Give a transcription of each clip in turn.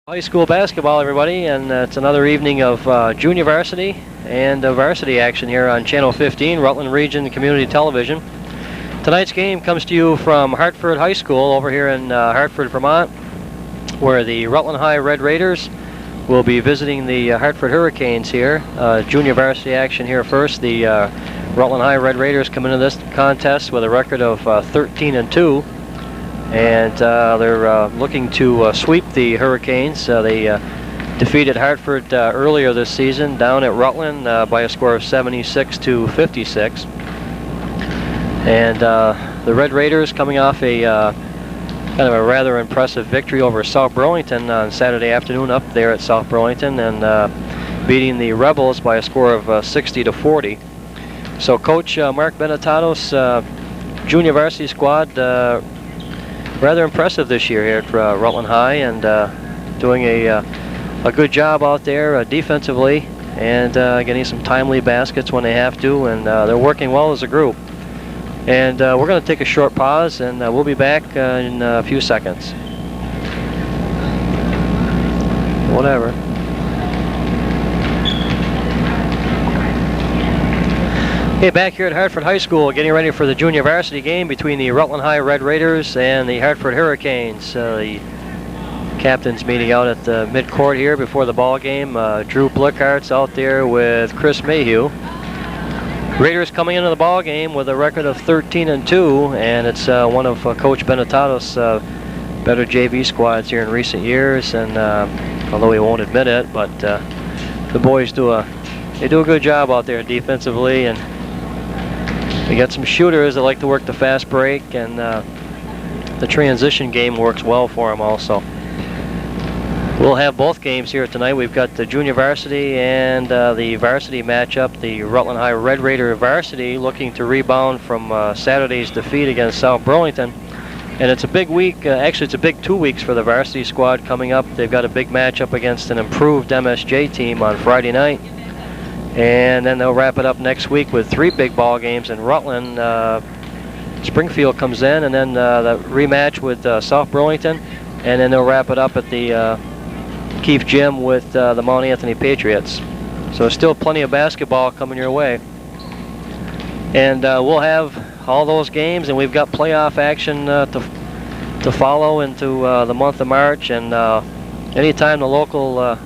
High school basketball, everybody, and it's another evening of junior varsity and varsity action here on Channel 15, Rutland Region Community Television. Tonight's game comes to you from Hartford High School over here in Hartford, Vermont, where the Rutland High Red Raiders will be visiting the Hartford Hurricanes here. Junior varsity action here first. The Rutland High Red Raiders come into this contest with a record of 13-2. And they're looking to sweep the Hurricanes. They defeated Hartford earlier this season down at Rutland by a score of 76-56. And the Red Raiders coming off a kind of a rather impressive victory over South Burlington on Saturday afternoon up there at South Burlington, and beating the Rebels by a score of 60-40. So Coach Mark Benetatos' junior varsity squad rather impressive this year here at Rutland High, and doing a good job out there defensively, and getting some timely baskets when they have to, and they're working well as a group. And we're going to take a short pause, and we'll be back in a few seconds. Whatever. Okay, back here at Hartford High School, getting ready for the junior varsity game between the Rutland High Red Raiders and the Hartford Hurricanes. The captains meeting out at the mid-court here before the ball game. Drew Blickart's out there with Chris Mayhew. Raiders coming into the ball game with a record of 13-2, and it's one of Coach Benetatos' better JV squads here in recent years. And although he won't admit it, but the boys do a good job out there defensively, and they got some shooters that like to work the fast break, and the transition game works well for them also. We'll have both games here tonight. We've got the junior varsity and the varsity matchup. The Rutland High Red Raider varsity looking to rebound from Saturday's defeat against South Burlington. And it's a big week. Actually, it's a big 2 weeks for the varsity squad coming up. They've got a big matchup against an improved MSJ team on Friday night. And then they'll wrap it up next week with 3 big ball games in Rutland. Springfield comes in, and then the rematch with South Burlington, and then they'll wrap it up at the Keefe Gym with the Mount Anthony Patriots. So still plenty of basketball coming your way. And we'll have all those games, and we've got playoff action to follow into the month of March. And anytime the local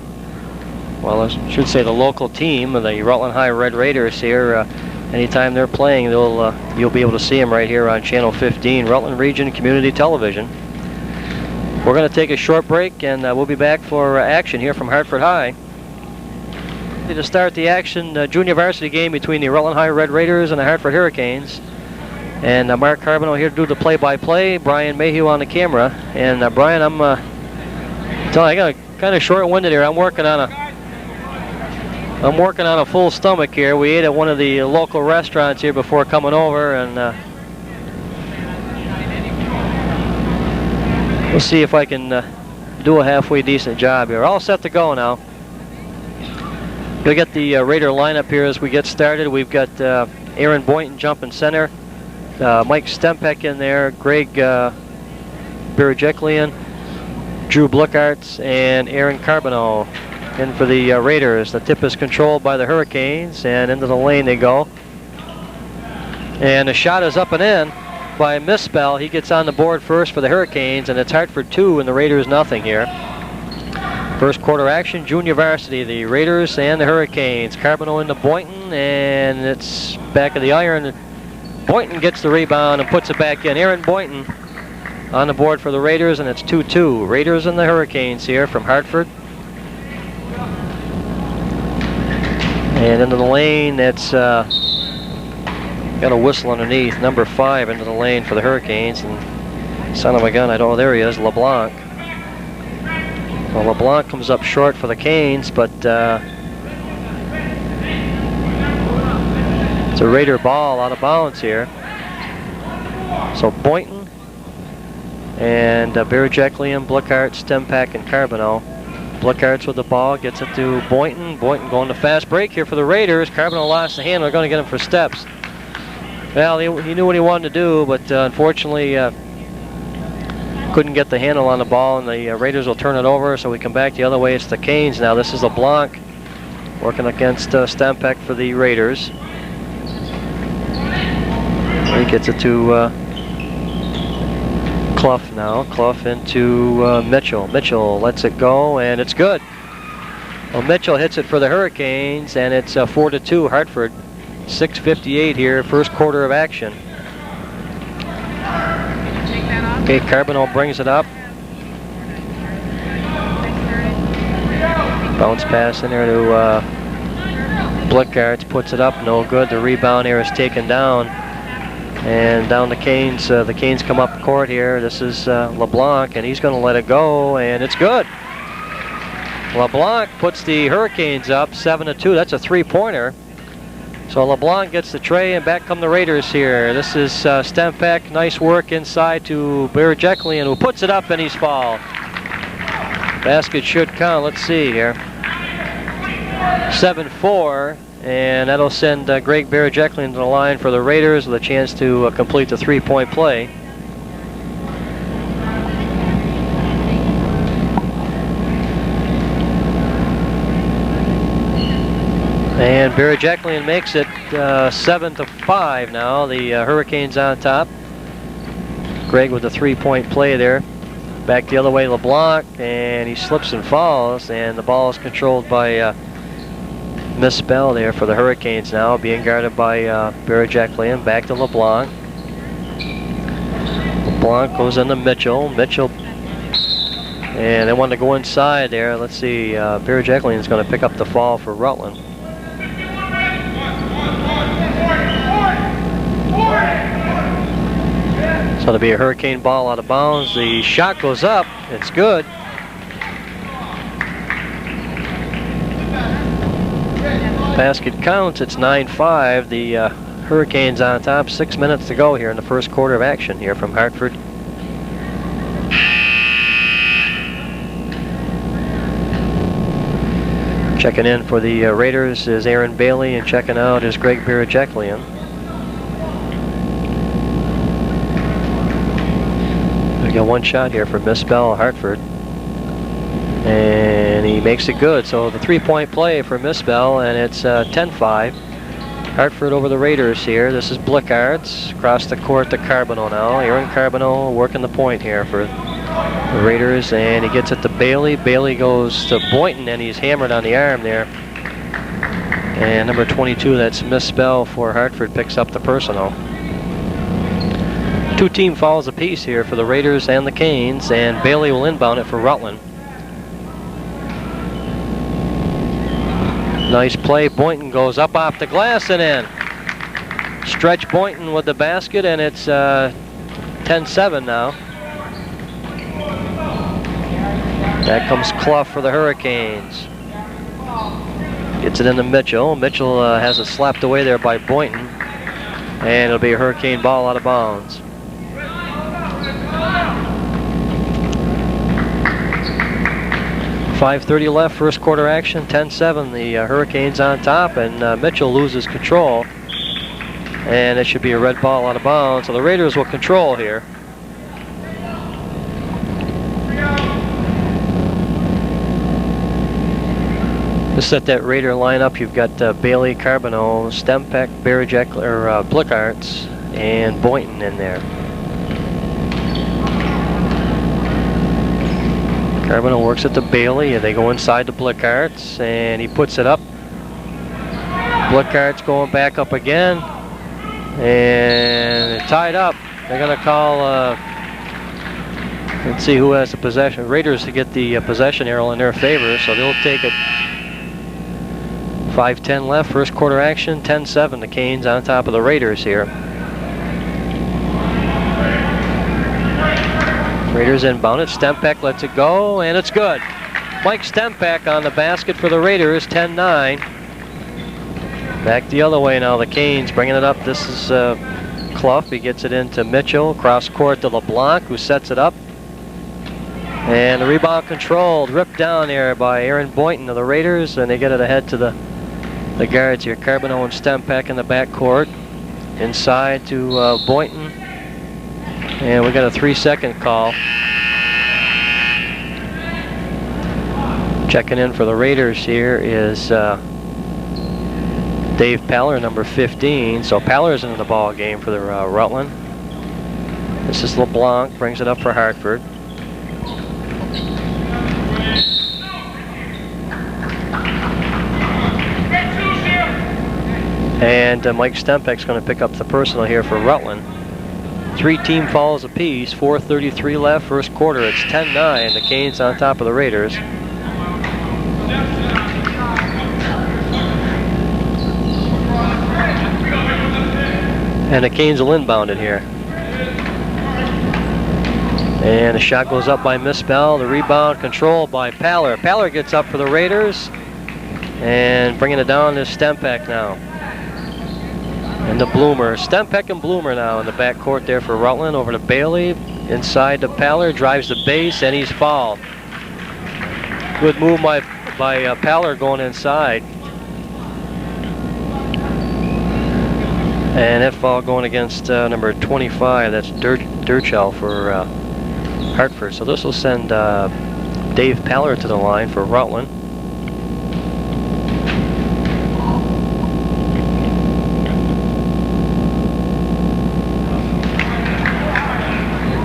well, I should say the local team, the Rutland High Red Raiders here, anytime they're playing, you'll be able to see them right here on Channel 15, Rutland Region Community Television. We're going to take a short break, and we'll be back for action here from Hartford High. To start the action, junior varsity game between the Rutland High Red Raiders and the Hartford Hurricanes. And Mark Carboneau here to do the play-by-play, Brian Mayhew on the camera. And Brian, I got kind of short-winded here. I'm working on a full stomach here. We ate at one of the local restaurants here before coming over, and we'll see if I can do a halfway decent job here. All set to go now. We'll get the Raider lineup here as we get started. We've got Aaron Boynton jumping center, Mike Stempek in there, Greg Birajeklian, Drew Blickarts, and Aaron Carboneau in for the Raiders. The tip is controlled by the Hurricanes, and into the lane they go. And the shot is up and in by Misspell. He gets on the board first for the Hurricanes, and it's Hartford 2 and the Raiders nothing here. First quarter action, junior varsity, the Raiders and the Hurricanes. Carboneau into Boynton, and it's back of the iron. Boynton gets the rebound and puts it back in. Aaron Boynton on the board for the Raiders, and it's 2-2. Raiders and the Hurricanes here from Hartford. And into the lane, it's got a whistle underneath. Number 5 into the lane for the Hurricanes. And son of a gun, I don't know, there he is, LeBlanc. Well, LeBlanc comes up short for the Canes, but it's a Raider ball out of bounds here. So Boynton and Birajeklian, Blickart, Stempak, and Carboneau. Blickarts with the ball, gets it to Boynton. Boynton going to fast break here for the Raiders. Carboneau lost the hand. They're going to get him for steps. Well, he knew what he wanted to do, but unfortunately couldn't get the handle on the ball, and the Raiders will turn it over. So we come back the other way. It's the Canes now. This is LeBlanc working against Stempeck for the Raiders. He gets it to Clough now. Clough into Mitchell. Mitchell lets it go, and it's good. Well, Mitchell hits it for the Hurricanes, and it's 4-2 Hartford. 6:58 here, first quarter of action. Okay, Carboneau brings it up. Bounce pass in there to Blickards, puts it up, no good. The rebound here is taken down. And down the Canes. The Canes come up court here. This is LeBlanc, and he's going to let it go, and it's good. LeBlanc puts the Hurricanes up 7-2. That's a three-pointer. So LeBlanc gets the tray, and back come the Raiders here. This is Stempeck. Nice work inside to Berejiklian, who puts it up, and he's fouled. Basket should count. Let's see here. 7-4, and that'll send Greg Berejiklian to the line for the Raiders with a chance to complete the three-point play. And Berejiklian makes it 7-5 now. The Hurricanes on top. Greg with the three-point play there. Back the other way, LeBlanc, and he slips and falls, and the ball is controlled by Misspell there for the Hurricanes now, being guarded by Berejiklian. Back to LeBlanc. LeBlanc goes into Mitchell. Mitchell, and they want to go inside there. Let's see, Berejiklian is going to pick up the fall for Rutland. So it'll be a Hurricane ball out of bounds. The shot goes up. It's good. Basket counts. It's 9-5. The Hurricanes on top. 6 minutes to go here in the first quarter of action here from Hartford. Checking in for the Raiders is Aaron Bailey, and checking out is Greg Berejiklian. We got one shot here for Misspell, Hartford, and he makes it good. So the three-point play for Misspell, and it's 10-5. Hartford over the Raiders here. This is Blickards across the court to Carboneau now. Aaron Carboneau working the point here for the Raiders, and he gets it to Bailey. Bailey goes to Boynton, and he's hammered on the arm there. And number 22, that's Misspell for Hartford, picks up the personal. Two team fouls apiece here for the Raiders and the Canes, and Bailey will inbound it for Rutland. Nice play. Boynton goes up off the glass and in. Stretch Boynton with the basket, and it's 10-7 now. Back comes Clough for the Hurricanes. Gets it into Mitchell. Mitchell has it slapped away there by Boynton, and it'll be a Hurricane ball out of bounds. .5:30 left, first quarter action, 10-7. The Hurricanes on top, and Mitchell loses control. And it should be a red ball out of bounds, so the Raiders will control here. Just at that Raider lineup, you've got Bailey, Carboneau, Stempeck, Blickards, and Boynton in there. Carboneau works it to Bailey, and they go inside to Blickards, and he puts it up. Blickards going back up again, and they're tied up. They're going to call, let's see who has the possession. Raiders to get the possession arrow in their favor, so they'll take it. 5:10 left, first quarter action, 10-7. The Canes on top of the Raiders here. Raiders inbound it. Stempeck lets it go, and it's good. Mike Stempeck on the basket for the Raiders, 10-9. Back the other way now, the Canes bringing it up. This is Clough. He gets it into Mitchell. Cross court to LeBlanc, who sets it up. And the rebound controlled. Ripped down there by Aaron Boynton of the Raiders, and they get it ahead to the guards here. Carboneau and Stempeck in the backcourt. Inside to Boynton. And we got a 3-second call. Checking in for the Raiders here is Dave Paller, number 15. So Paller's into the ball game for the Rutland. This is LeBlanc, brings it up for Hartford. And Mike Stempek's going to pick up the personal here for Rutland. 3 team fouls apiece, 4:33 left, first quarter. It's 10-9. The Canes on top of the Raiders. And the Canes will inbound it here. And the shot goes up by Misspell. The rebound controlled by Paller. Paller gets up for the Raiders. And bringing it down to Stempek now. And the Bloomer. Stempek and Bloomer now in the backcourt there for Rutland. Over to Bailey. Inside to Paller. Drives the base and he's fouled. Good move by Paller going inside. And that foul going against number 25. That's Durchell for Hartford. So this will send Dave Paller to the line for Rutland.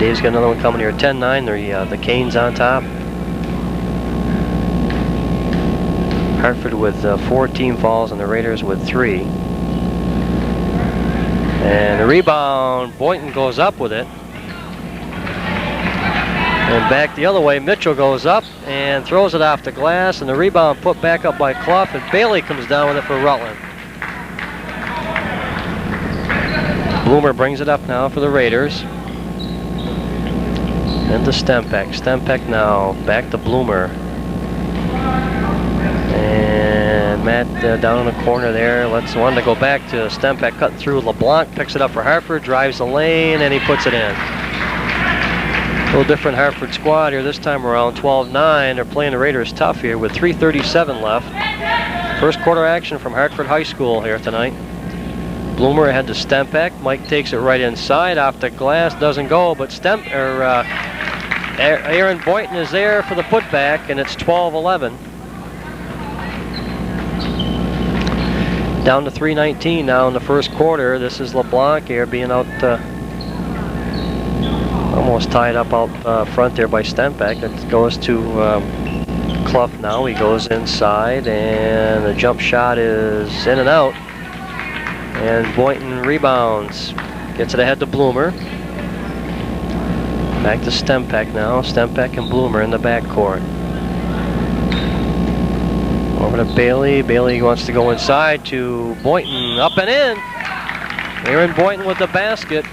Dave's got another one coming here. 10-9. The Canes on top. Hartford with 4 team fouls and the Raiders with 3. And the rebound, Boynton goes up with it. And back the other way, Mitchell goes up and throws it off the glass, and the rebound put back up by Clough, and Bailey comes down with it for Rutland. Bloomer brings it up now for the Raiders. And to Stempek. Stempek now back to Bloomer. And Matt down in the corner there. Let's one to go back to Stempek, cutting through. LeBlanc picks it up for Hartford, drives the lane, and he puts it in. A little different Hartford squad here this time around. 12-9. They're playing the Raiders tough here with 3:37 left. First quarter action from Hartford High School here tonight. Bloomer ahead to Stempek. Mike takes it right inside off the glass, doesn't go, but Aaron Boynton is there for the putback, and it's 12-11. Down to 3:19 now in the first quarter. This is LeBlanc here being out, almost tied up out front there by Stempek. It goes to Clough now. He goes inside, and the jump shot is in and out. And Boynton rebounds, gets it ahead to Bloomer. Back to Stempek now. Stempek and Bloomer in the backcourt. Over to Bailey. Bailey wants to go inside to Boynton. Up and in. Aaron Boynton with the basket.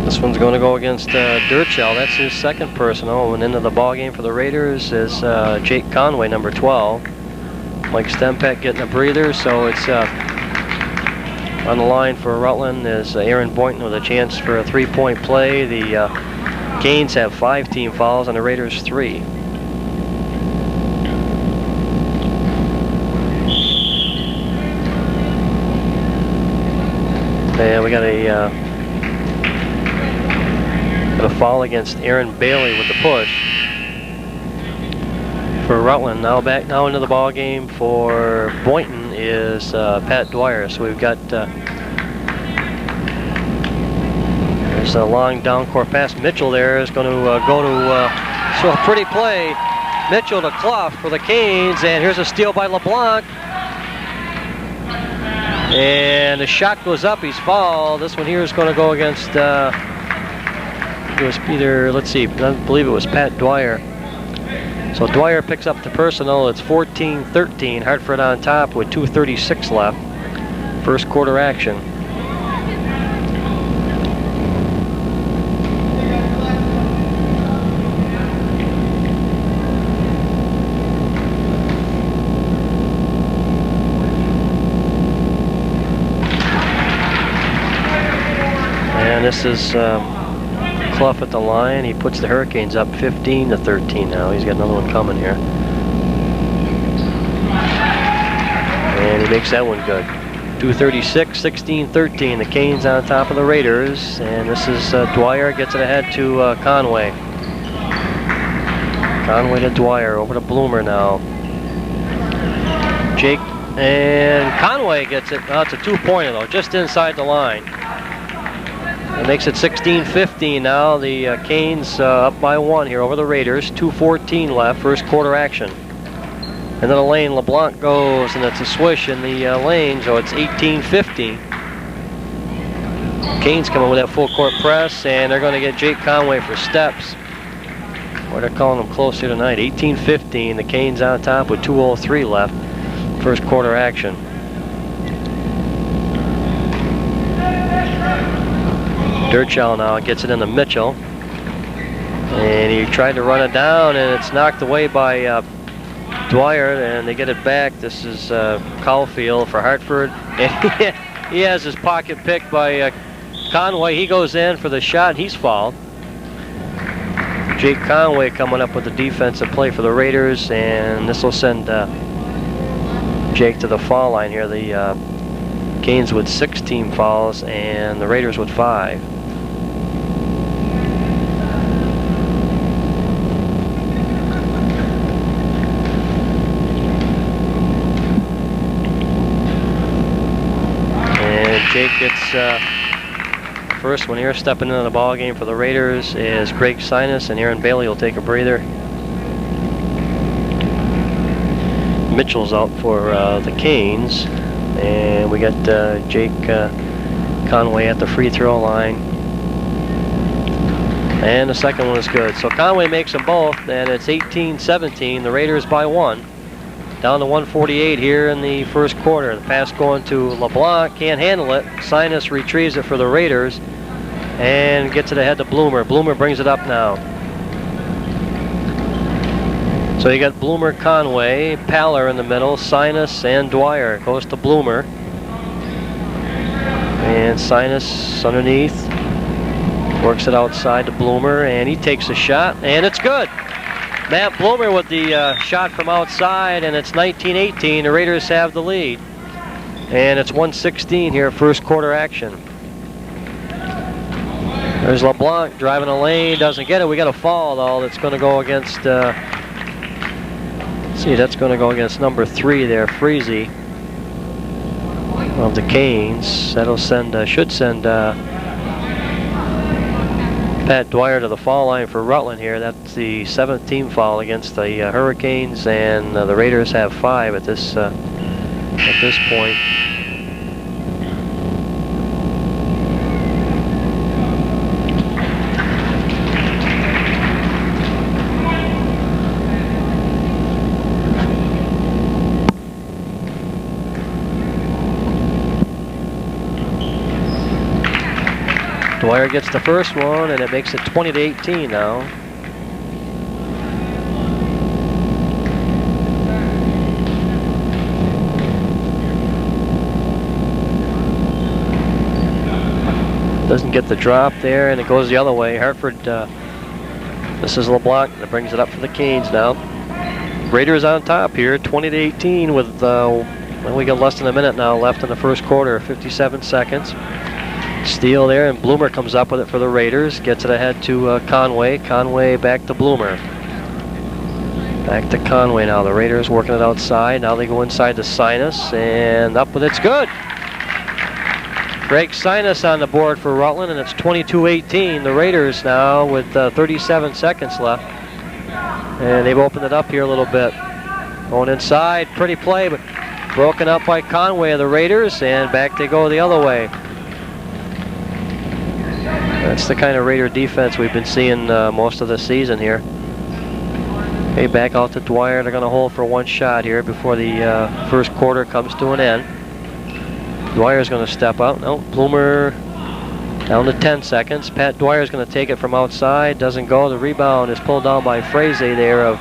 This one's going to go against Durchell. That's his second personal. And into the ball game for the Raiders is Jake Conway, number 12. Mike Stempek getting a breather. So it's on the line for Rutland is Aaron Boynton with a chance for a 3-point play. The Canes have 5 team fouls and the Raiders 3. And we got a foul against Aaron Bailey with the push for Rutland. Now back into the ball game for Boynton is Pat Dwyer. So we've got there's a long down court pass. Mitchell there is going to go to so a pretty play. Mitchell to Clough for the Canes, and here's a steal by LeBlanc. And the shot goes up. He's fouled. This one here is going to go against. It was either, let's see, I believe it was Pat Dwyer. So Dwyer picks up the personal. It's 14-13. Hartford on top with 2:36 left. First quarter action. And this is Clough at the line. He puts the Hurricanes up 15-13 now. He's got another one coming here. And he makes that one good. 2:36, 16-13. The Canes on top of the Raiders, and this is Dwyer gets it ahead to Conway. Conway to Dwyer, over to Bloomer now. Jake, and Conway gets it. Oh, it's a two-pointer though, just inside the line. It makes it 16-15 now. The Canes up by 1 here over the Raiders. 2:14 left, first quarter action. And then a lane, LeBlanc goes, and it's a swish in the lane, so it's 18-15. Canes coming with that full court press, and they're going to get Jake Conway for steps. Boy, they're calling them close here tonight. 18-15, the Canes on top with 2:03 left, first quarter action. Dirtshell now gets it into Mitchell, and he tried to run it down, and it's knocked away by Dwyer, and they get it back. This is Caulfield for Hartford, and he has his pocket picked by Conway. He goes in for the shot. He's fouled. Jake Conway coming up with the defensive play for the Raiders, and this will send Jake to the foul line here. The Canes with 6 team fouls, and the Raiders with 5. Jake gets first one here. Stepping into the ball game for the Raiders is Greg Sinus, and Aaron Bailey will take a breather. Mitchell's out for the Canes, and we got Jake Conway at the free throw line, and the second one is good. So Conway makes them both, and it's 18-17. The Raiders by 1. Down to 1:48 here in the first quarter. The pass going to LeBlanc, can't handle it. Sinus retrieves it for the Raiders and gets it ahead to Bloomer. Bloomer brings it up now. So you got Bloomer, Conway, Paller in the middle, Sinus and Dwyer. Goes to Bloomer. And Sinus underneath. Works it outside to Bloomer, and he takes a shot, and it's good. Matt Bloomer with the shot from outside, and it's 19-18. The Raiders have the lead. And it's 1:16 here, first quarter action. There's LeBlanc driving a lane, doesn't get it. We got a foul though that's going to go against, let's see, that's going to go against number 3 there, Freezy of the Canes. That'll send, should send Pat Dwyer to the foul line for Rutland here. That's the 7th team foul against the Hurricanes, and the Raiders have 5 at this point. Dwyer gets the first one, and it makes it 20-18 now. Doesn't get the drop there, and it goes the other way. Hartford, this is LeBlanc that brings it up for the Canes now. Raiders on top here, 20-18 with, well, we got less than a minute now left in the first quarter, 57 seconds. Steal there, and Bloomer comes up with it for the Raiders. Gets it ahead to Conway. Conway back to Bloomer. Back to Conway now. The Raiders working it outside. Now they go inside to Sinus, and up with it's good. Greg Sinus on the board for Rutland, and it's 22-18. The Raiders now with 37 seconds left. And they've opened it up here a little bit. Going inside, pretty play, but broken up by Conway of the Raiders, and back they go the other way. That's the kind of Raider defense we've been seeing most of the season here. Okay, back out to Dwyer. They're going to hold for one shot here before the first quarter comes to an end. Dwyer's going to step out. No, Bloomer down to 10 seconds. Pat Dwyer's going to take it from outside. Doesn't go. The rebound is pulled down by Frazee there of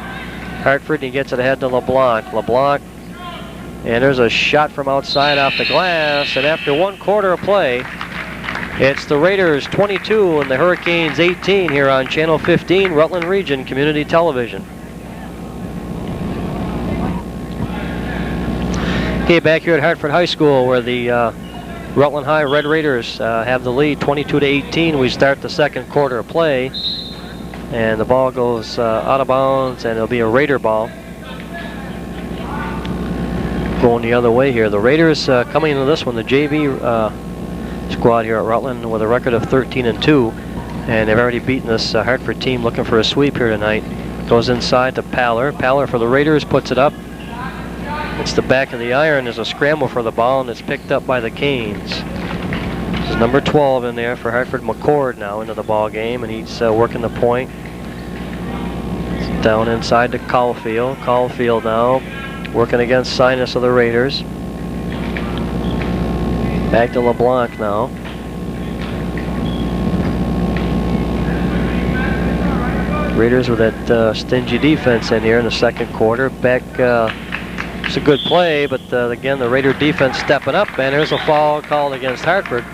Hartford. He gets it ahead to LeBlanc. LeBlanc, and there's a shot from outside off the glass. And after 1 quarter of play, it's the Raiders 22 and the Hurricanes 18 here on Channel 15, Rutland Region Community Television. Okay, back here at Hartford High School, where the Rutland High Red Raiders have the lead 22-18. We start the second quarter of play, and the ball goes out of bounds, and it'll be a Raider ball. Going the other way here. The Raiders coming into this one, the JV squad here at Rutland with a record of 13-2, and they've already beaten this Hartford team looking for a sweep here tonight. Goes inside to Paller. Paller for the Raiders puts it up. It's the back of the iron. There's a scramble for the ball, and it's picked up by the Canes. This is number 12 in there for Hartford. McCord now into the ball game, and he's working the point. It's down inside to Caulfield. Caulfield now working against Sinus of the Raiders. Back to LeBlanc now. Raiders with that stingy defense in here in the second quarter. Back. It's a good play, but again, the Raider defense stepping up, and there's a foul called against Hartford.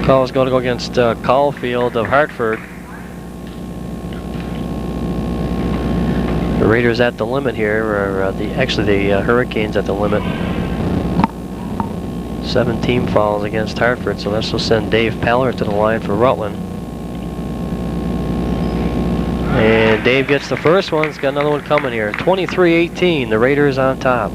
Call is going to go against Caulfield of Hartford. The Raiders at the limit here, or actually the Hurricanes at the limit. 17 fouls against Hartford, so this will send Dave Paller to the line for Rutland. And Dave gets the first one. He's got another one coming here. 23-18. The Raiders on top.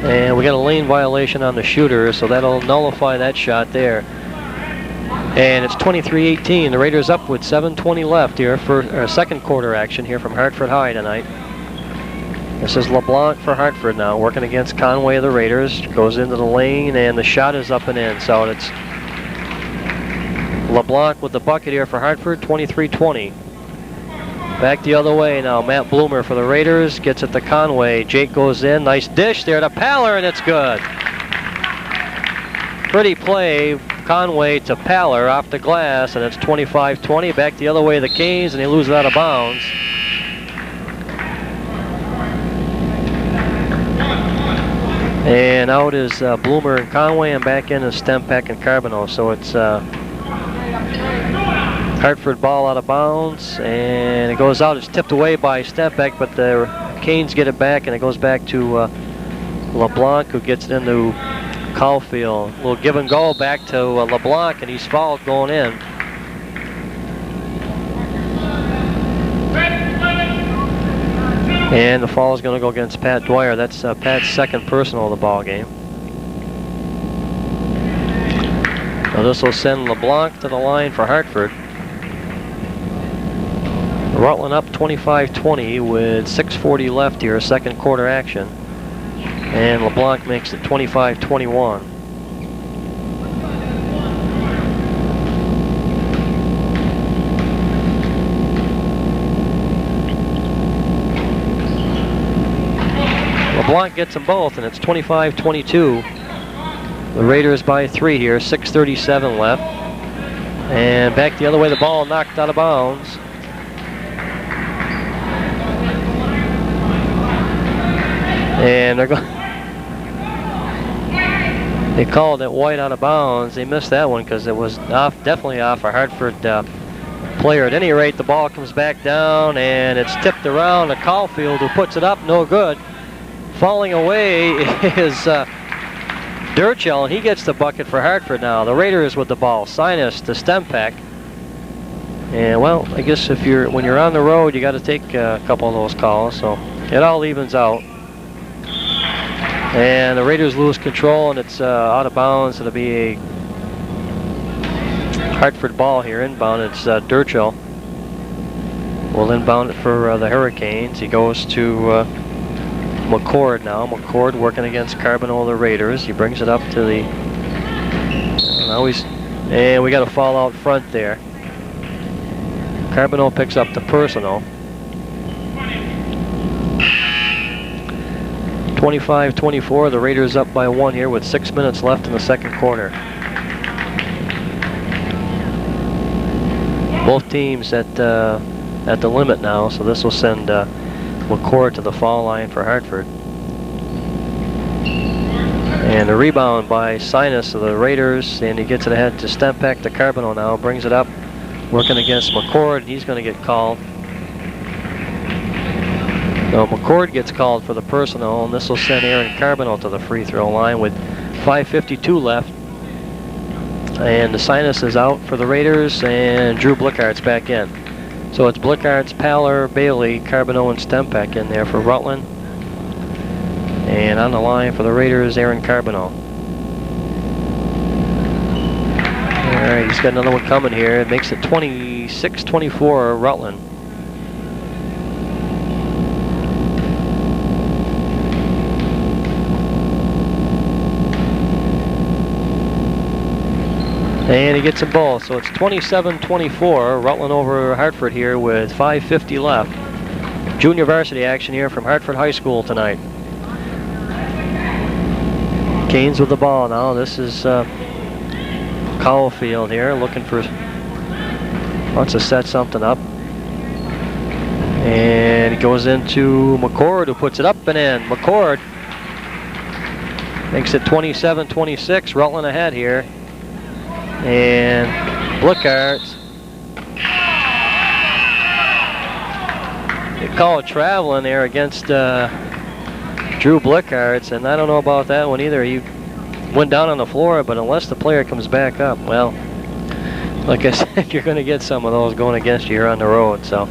And we got a lane violation on the shooter, so that'll nullify that shot there. And it's 23-18. The Raiders up with 7:20 left here for second quarter action here from Hartford High tonight. This is LeBlanc for Hartford now, working against Conway of the Raiders. Goes into the lane, and the shot is up and in. So it's LeBlanc with the bucket here for Hartford, 23-20. Back the other way now, Matt Bloomer for the Raiders. Gets it to Conway. Jake goes in. Nice dish there to Paller, and it's good. Pretty play, Conway to Paller off the glass, and it's 25-20. Back the other way, the Canes, and they lose it out of bounds. And out is Bloomer and Conway, and back in is Stempak and Carboneau. So it's Hartford ball out of bounds, and it goes out. It's tipped away by Stempak, but the Canes get it back, and it goes back to LeBlanc, who gets it into Caulfield. A little give and go back to LeBlanc, and he's fouled going in. And the foul is going to go against Pat Dwyer. That's Pat's second personal of the ball game. Now this will send LeBlanc to the line for Hartford. Rutland up 25-20 with 6:40 left here, second quarter action. And LeBlanc makes it 25-21. LeBlanc gets them both, and it's 25-22. The Raiders by 3 here, 6:37 left. And back the other way, the ball knocked out of bounds. And they're going. They called it White out of bounds. They missed that one because it was off, definitely off a Hartford player. At any rate, the ball comes back down, and it's tipped around to Caulfield, who puts it up, no good. Falling away is Durchell, and he gets the bucket for Hartford now. The Raiders with the ball. Sinus to Stempak. And well, I guess if when you're on the road, you got to take a couple of those calls. So it all evens out. And the Raiders lose control, and it's out of bounds. It'll be a Hartford ball here inbound. It's Durchell. We'll inbound it for the Hurricanes. He goes to McCord now. McCord working against Carboneau of the Raiders. He brings it up to the. And we got a foul out front there. Carboneau picks up the personal. 25-24. The Raiders up by 1 here with 6 minutes left in the second quarter. Both teams at the limit now, so this will send McCord to the foul line for Hartford. And the rebound by Sinus of the Raiders, and he gets it ahead to Stempeck to Carboneau now, brings it up, working against McCord. He's going to get called. So McCord gets called for the personal, and this will send Aaron Carboneau to the free throw line with 5:52 left. And the Sinus is out for the Raiders, and Drew Blickart's back in. So it's Blickart's, Paller, Bailey, Carboneau, and Stempeck in there for Rutland. And on the line for the Raiders, Aaron Carboneau. Alright, he's got another one coming here. It makes it 26-24 Rutland. And he gets them both, so it's 27-24, Rutland over Hartford here with 5:50 left. Junior varsity action here from Hartford High School tonight. Canes with the ball now. This is Caulfield here, looking for, wants to set something up. And he goes into McCord, who puts it up and in. McCord makes it 27-26, Rutland ahead here. And Blickart, they call it traveling there against Drew Blickarts, and I don't know about that one either. He went down on the floor, but unless the player comes back up, well, like I said, you're going to get some of those going against you here on the road. So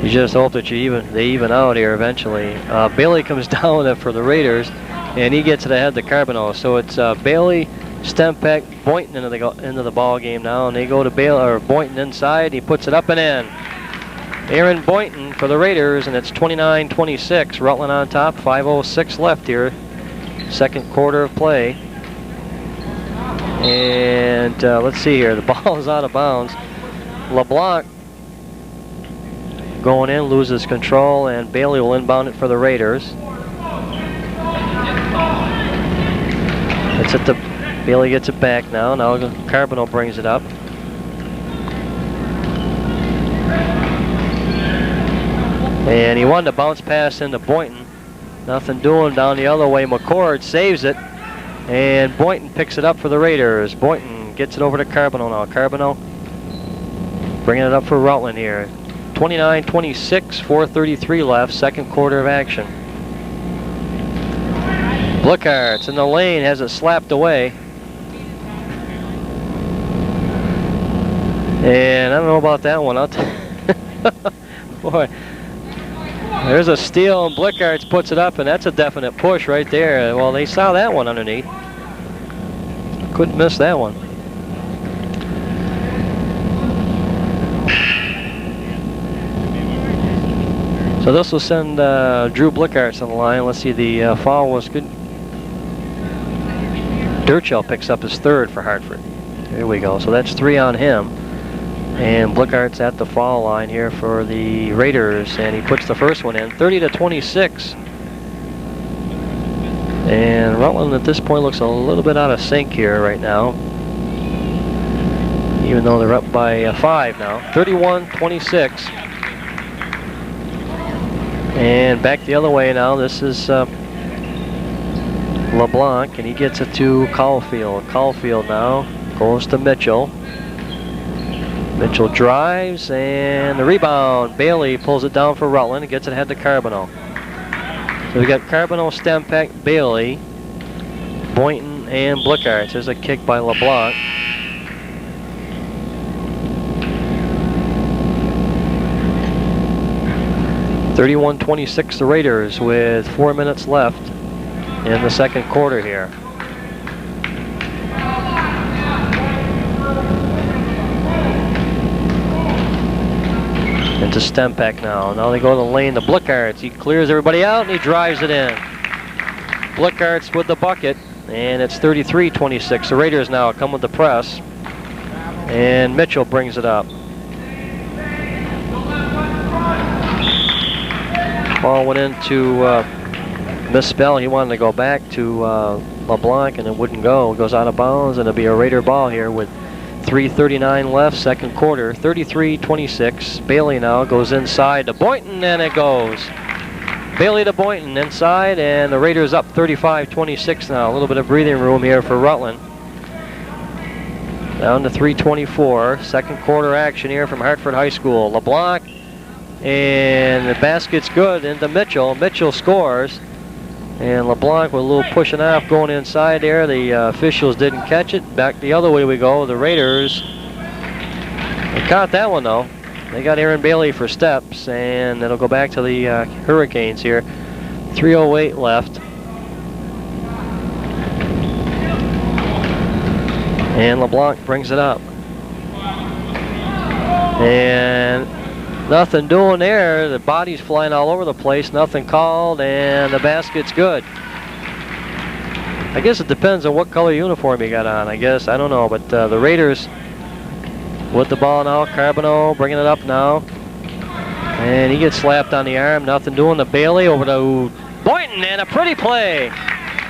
you just hope that they even out here eventually. Bailey comes down for the Raiders, and he gets it ahead to Carboneau. So it's Bailey, Stempeck, Boynton into the ball game now, and they go to Boynton inside. He puts it up and in. Aaron Boynton for the Raiders, and it's 29-26. Rutland on top. 5:06 left here. Second quarter of play. And let's see here. The ball is out of bounds. LeBlanc going in, loses control, and Bailey will inbound it for the Raiders. It's at the Bailey gets it back now. Now Carboneau brings it up. And he wanted to bounce pass into Boynton. Nothing doing down the other way. McCord saves it. And Boynton picks it up for the Raiders. Boynton gets it over to Carboneau now. Carboneau bringing it up for Rutland here. 29-26, 4:33 left, second quarter of action. Blickart's in the lane, has it slapped away. And I don't know about that one. Boy, there's a steal, and Blickart's puts it up, and that's a definite push right there. Well, they saw that one underneath. Couldn't miss that one. So this will send Drew Blickart's on the line. Let's see, the foul was good. Dirchell picks up his third for Hartford. There we go. So that's 3 on him. And Blickart's at the foul line here for the Raiders, and he puts the first one in, 30-26. And Rutland at this point looks a little bit out of sync here right now, even though they're up by 5 now. 31-26. And back the other way now. This is LeBlanc, and he gets it to Caulfield. Caulfield now goes to Mitchell. Mitchell drives, and the rebound. Bailey pulls it down for Rutland and gets it ahead to Carboneau. So we got Carboneau, Stempeck, Bailey, Boynton, and Blickart. There's a kick by LeBlanc. (31-26) the Raiders with 4 minutes left in the second quarter here. Into Stempeck now. Now they go to the lane to Blickart's. He clears everybody out and he drives it in. Blickart's with the bucket, and it's 33-26. The Raiders now come with the press, and Mitchell brings it up. Ball went into misspell. He wanted to go back to LeBlanc, and it wouldn't go. It goes out of bounds, and it'll be a Raider ball here with 3:39 left, second quarter, 33-26. Bailey now goes inside to Boynton, and it goes. Bailey to Boynton inside, and the Raiders up 35-26 now. A little bit of breathing room here for Rutland. Down to 3:24. Second quarter action here from Hartford High School. LeBlanc, and the basket's good into Mitchell. Mitchell scores, and LeBlanc with a little pushing off going inside there. The officials didn't catch it. Back the other way we go. The Raiders, they caught that one though. They got Aaron Bailey for steps, and it'll go back to the Hurricanes here. 3:08 left. And LeBlanc brings it up. And nothing doing there. The body's flying all over the place. Nothing called, and the basket's good. I guess it depends on what color uniform you got on, I guess. I don't know, but the Raiders with the ball now. Carboneau bringing it up now. And he gets slapped on the arm. Nothing doing to Bailey. Over to Boynton, and a pretty play.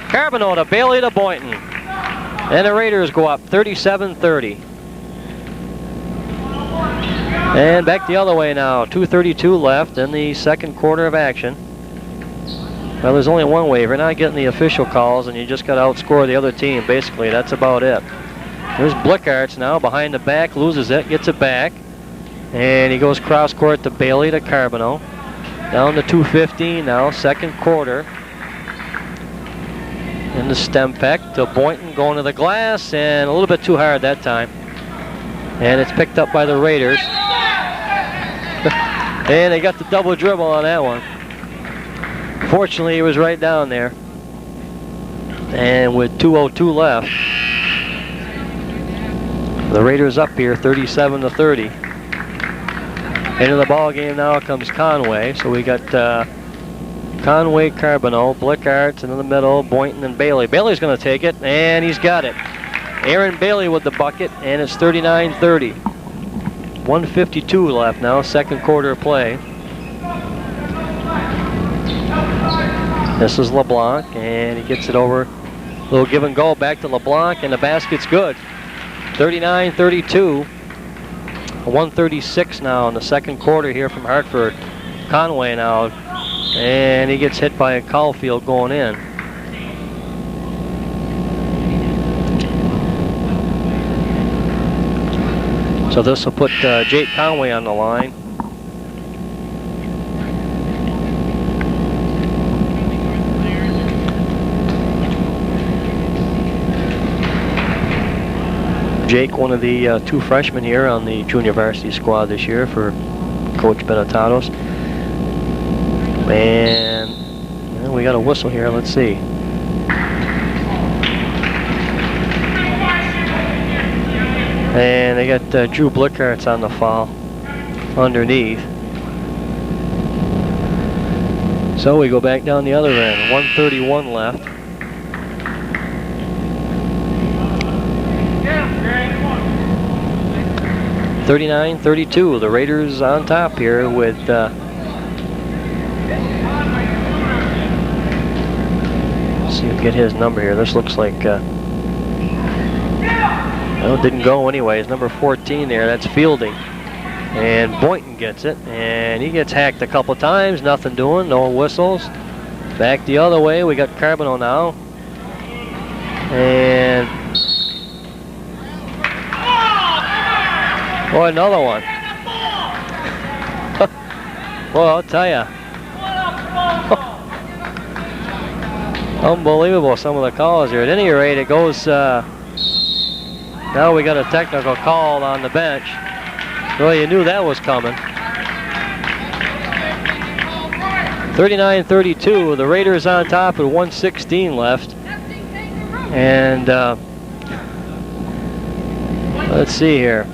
Carboneau to Bailey to Boynton. And the Raiders go up 37-30. And back the other way now. 2:32 left in the second quarter of action. Well, there's only one way. If you're not getting the official calls, and you just got to outscore the other team, basically. That's about it. There's Blickarts now behind the back, loses it, gets it back. And he goes cross court to Bailey to Carboneau. Down to 2:15 now, second quarter. In the stem peck to Boynton, going to the glass, and a little bit too hard that time. And it's picked up by the Raiders. And they got the double dribble on that one. Fortunately, he was right down there. And with 2:02 left, the Raiders up here 37-30. Into the ball game now comes Conway. So we got Conway, Carboneau, Blickarts, and in the middle, Boynton and Bailey. Bailey's going to take it, and he's got it. Aaron Bailey with the bucket, and it's 39-30. 1:52 left now, second quarter play. This is LeBlanc, and he gets it over. Little give and go back to LeBlanc, and the basket's good. 39-32. 1:36 now in the second quarter here from Hartford. Conway now, and he gets hit by a Caulfield going in. So this will put Jake Conway on the line. Jake, one of the two freshmen here on the junior varsity squad this year for Coach Benetatos. And we got a whistle here. Let's see. And they got Drew Blickarts on the foul underneath. So we go back down the other end. 1:31 left. Yeah, 39-32. The Raiders on top here with let's see if we get his number here. This looks like well, it didn't go anyways. Number 14 there, that's Fielding. And Boynton gets it, and he gets hacked a couple times. Nothing doing, no whistles. Back the other way, we got Carboneau now. And oh, another one. Well, I'll tell you. Unbelievable, some of the calls here. At any rate, it goes... now we got a technical call on the bench. Well, you knew that was coming. 39-32. The Raiders on top with 1:16 left. And let's see here.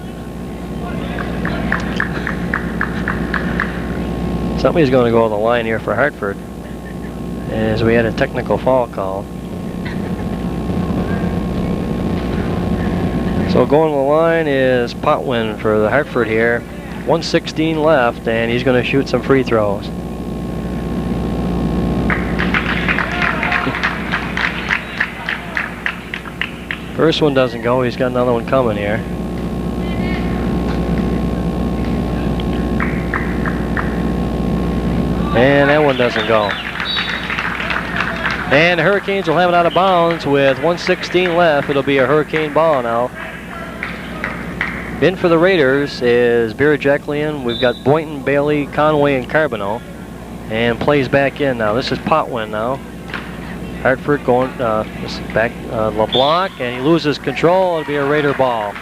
Somebody's going to go on the line here for Hartford, as we had a technical foul call. So going to the line is Potwin for the Hartford here. 1:16 left, and he's going to shoot some free throws. First one doesn't go. He's got another one coming here. And that one doesn't go. And the Hurricanes will have it out of bounds with 1:16 left. It'll be a Hurricane ball now. In for the Raiders is Birajeklian. We've got Boynton, Bailey, Conway, and Carboneau. And plays back in now. This is Potwin now. Hartford going, this is back, LeBlanc, and he loses control. It'll be a Raider ball.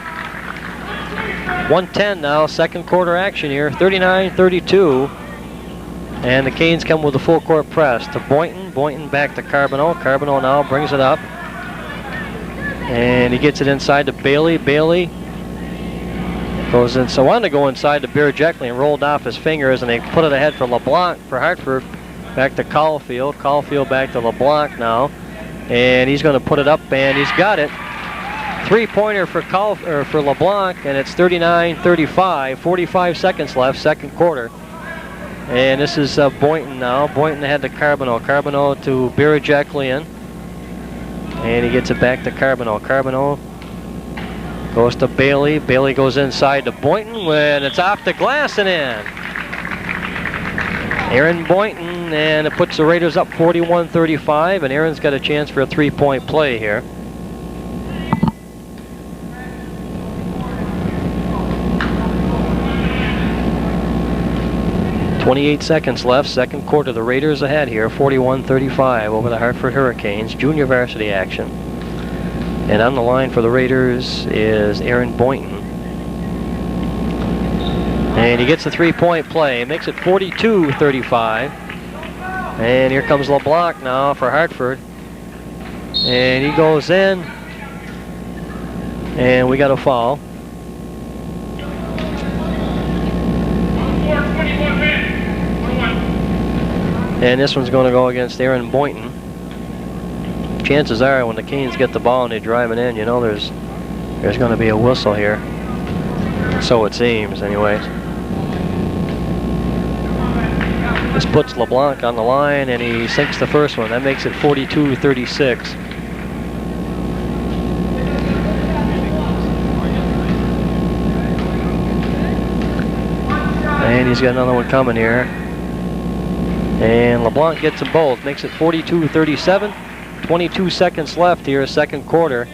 1:10 now, second quarter action here, 39-32. And the Canes come with a full court press to Boynton. Boynton back to Carboneau. Carboneau now brings it up. And he gets it inside to Bailey. Bailey goes in. So wanted to go inside to Birajeklian and rolled off his fingers, and they put it ahead for LeBlanc for Hartford. Back to Caulfield. Caulfield back to LeBlanc now. And he's going to put it up, and he's got it. Three-pointer for LeBlanc, and it's 39-35. 45 seconds left, second quarter. And this is Boynton now. Boynton ahead to Carboneau. Carboneau to Birajeklian. And he gets it back to Carboneau. Carboneau goes to Bailey. Bailey goes inside to Boynton when it's off the glass and in. Aaron Boynton, and it puts the Raiders up 41-35, and Aaron's got a chance for a three-point play here. .28 seconds left, second quarter. The Raiders ahead here, 41-35 over the Hartford Hurricanes, junior varsity action. And on the line for the Raiders is Aaron Boynton. And he gets a three-point play, makes it 42-35. And here comes LeBlanc now for Hartford. And he goes in, and we got a foul. And this one's going to go against Aaron Boynton. Chances are when the Canes get the ball and they drive it in, you know there's going to be a whistle here. So it seems, anyways. This puts LeBlanc on the line, and he sinks the first one. That makes it 42-36. And he's got another one coming here. And LeBlanc gets them both. Makes it 42-37. 22 seconds left here, second quarter.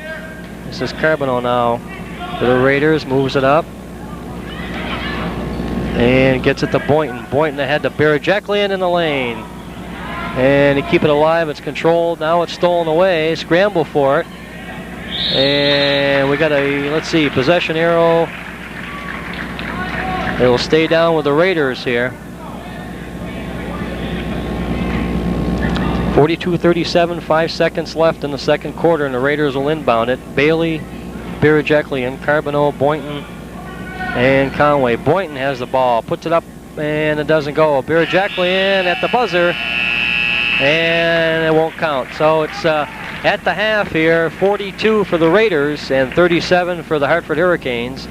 This is Carboneau now for the Raiders. Moves it up. And gets it to Boynton. Boynton ahead to Birajeklian in the lane. And they keep it alive. It's controlled. Now it's stolen away. Scramble for it. And we got a, let's see, possession arrow. It'll stay down with the Raiders here. 42-37, 5 seconds left in the second quarter, and the Raiders will inbound it. Bailey, Birajeklian, Carboneau, Boynton, and Conway. Boynton has the ball, puts it up, and it doesn't go. Birajeklian at the buzzer, and it won't count. So it's at the half here, 42 for the Raiders and 37 for the Hartford Hurricanes.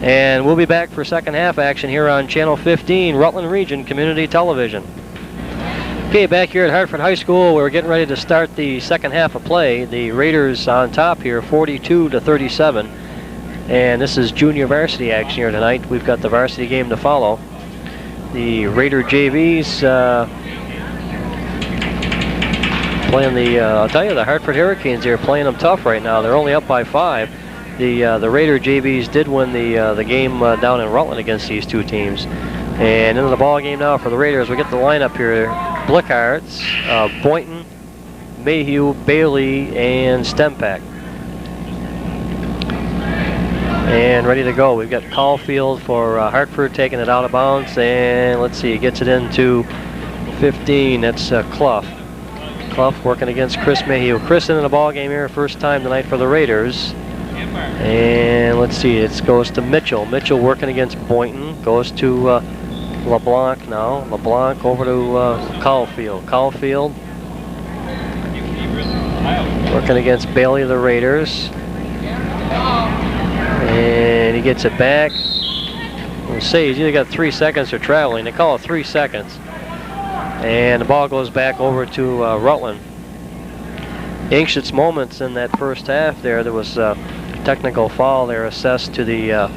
And we'll be back for second half action here on Channel 15, Rutland Region Community Television. Okay, back here at Hartford High School, we're getting ready to start the second half of play. The Raiders on top here, 42-37. And this is junior varsity action here tonight. We've got the varsity game to follow. The Raider JVs playing the, I'll tell you, the Hartford Hurricanes here playing them tough right now. They're only up by 5. The Raider JVs did win the game down in Rutland against these two teams. And into the ball game now for the Raiders. We get the lineup here. Blickarts, Boynton, Mayhew, Bailey, and Stempak. And ready to go. We've got Caulfield for Hartford taking it out of bounds. And let's see, he gets it into 15. That's Clough. Clough working against Chris Mayhew. Chris into the ball game here, first time tonight for the Raiders. And let's see, it goes to Mitchell. Mitchell working against Boynton. Goes to LeBlanc now. LeBlanc over to Caulfield. Caulfield working against Bailey of the Raiders. And he gets it back. We'll see, he's either got 3 seconds or traveling. They call it 3 seconds. And the ball goes back over to Rutland. Anxious moments in that first half there. There was a technical foul there assessed to the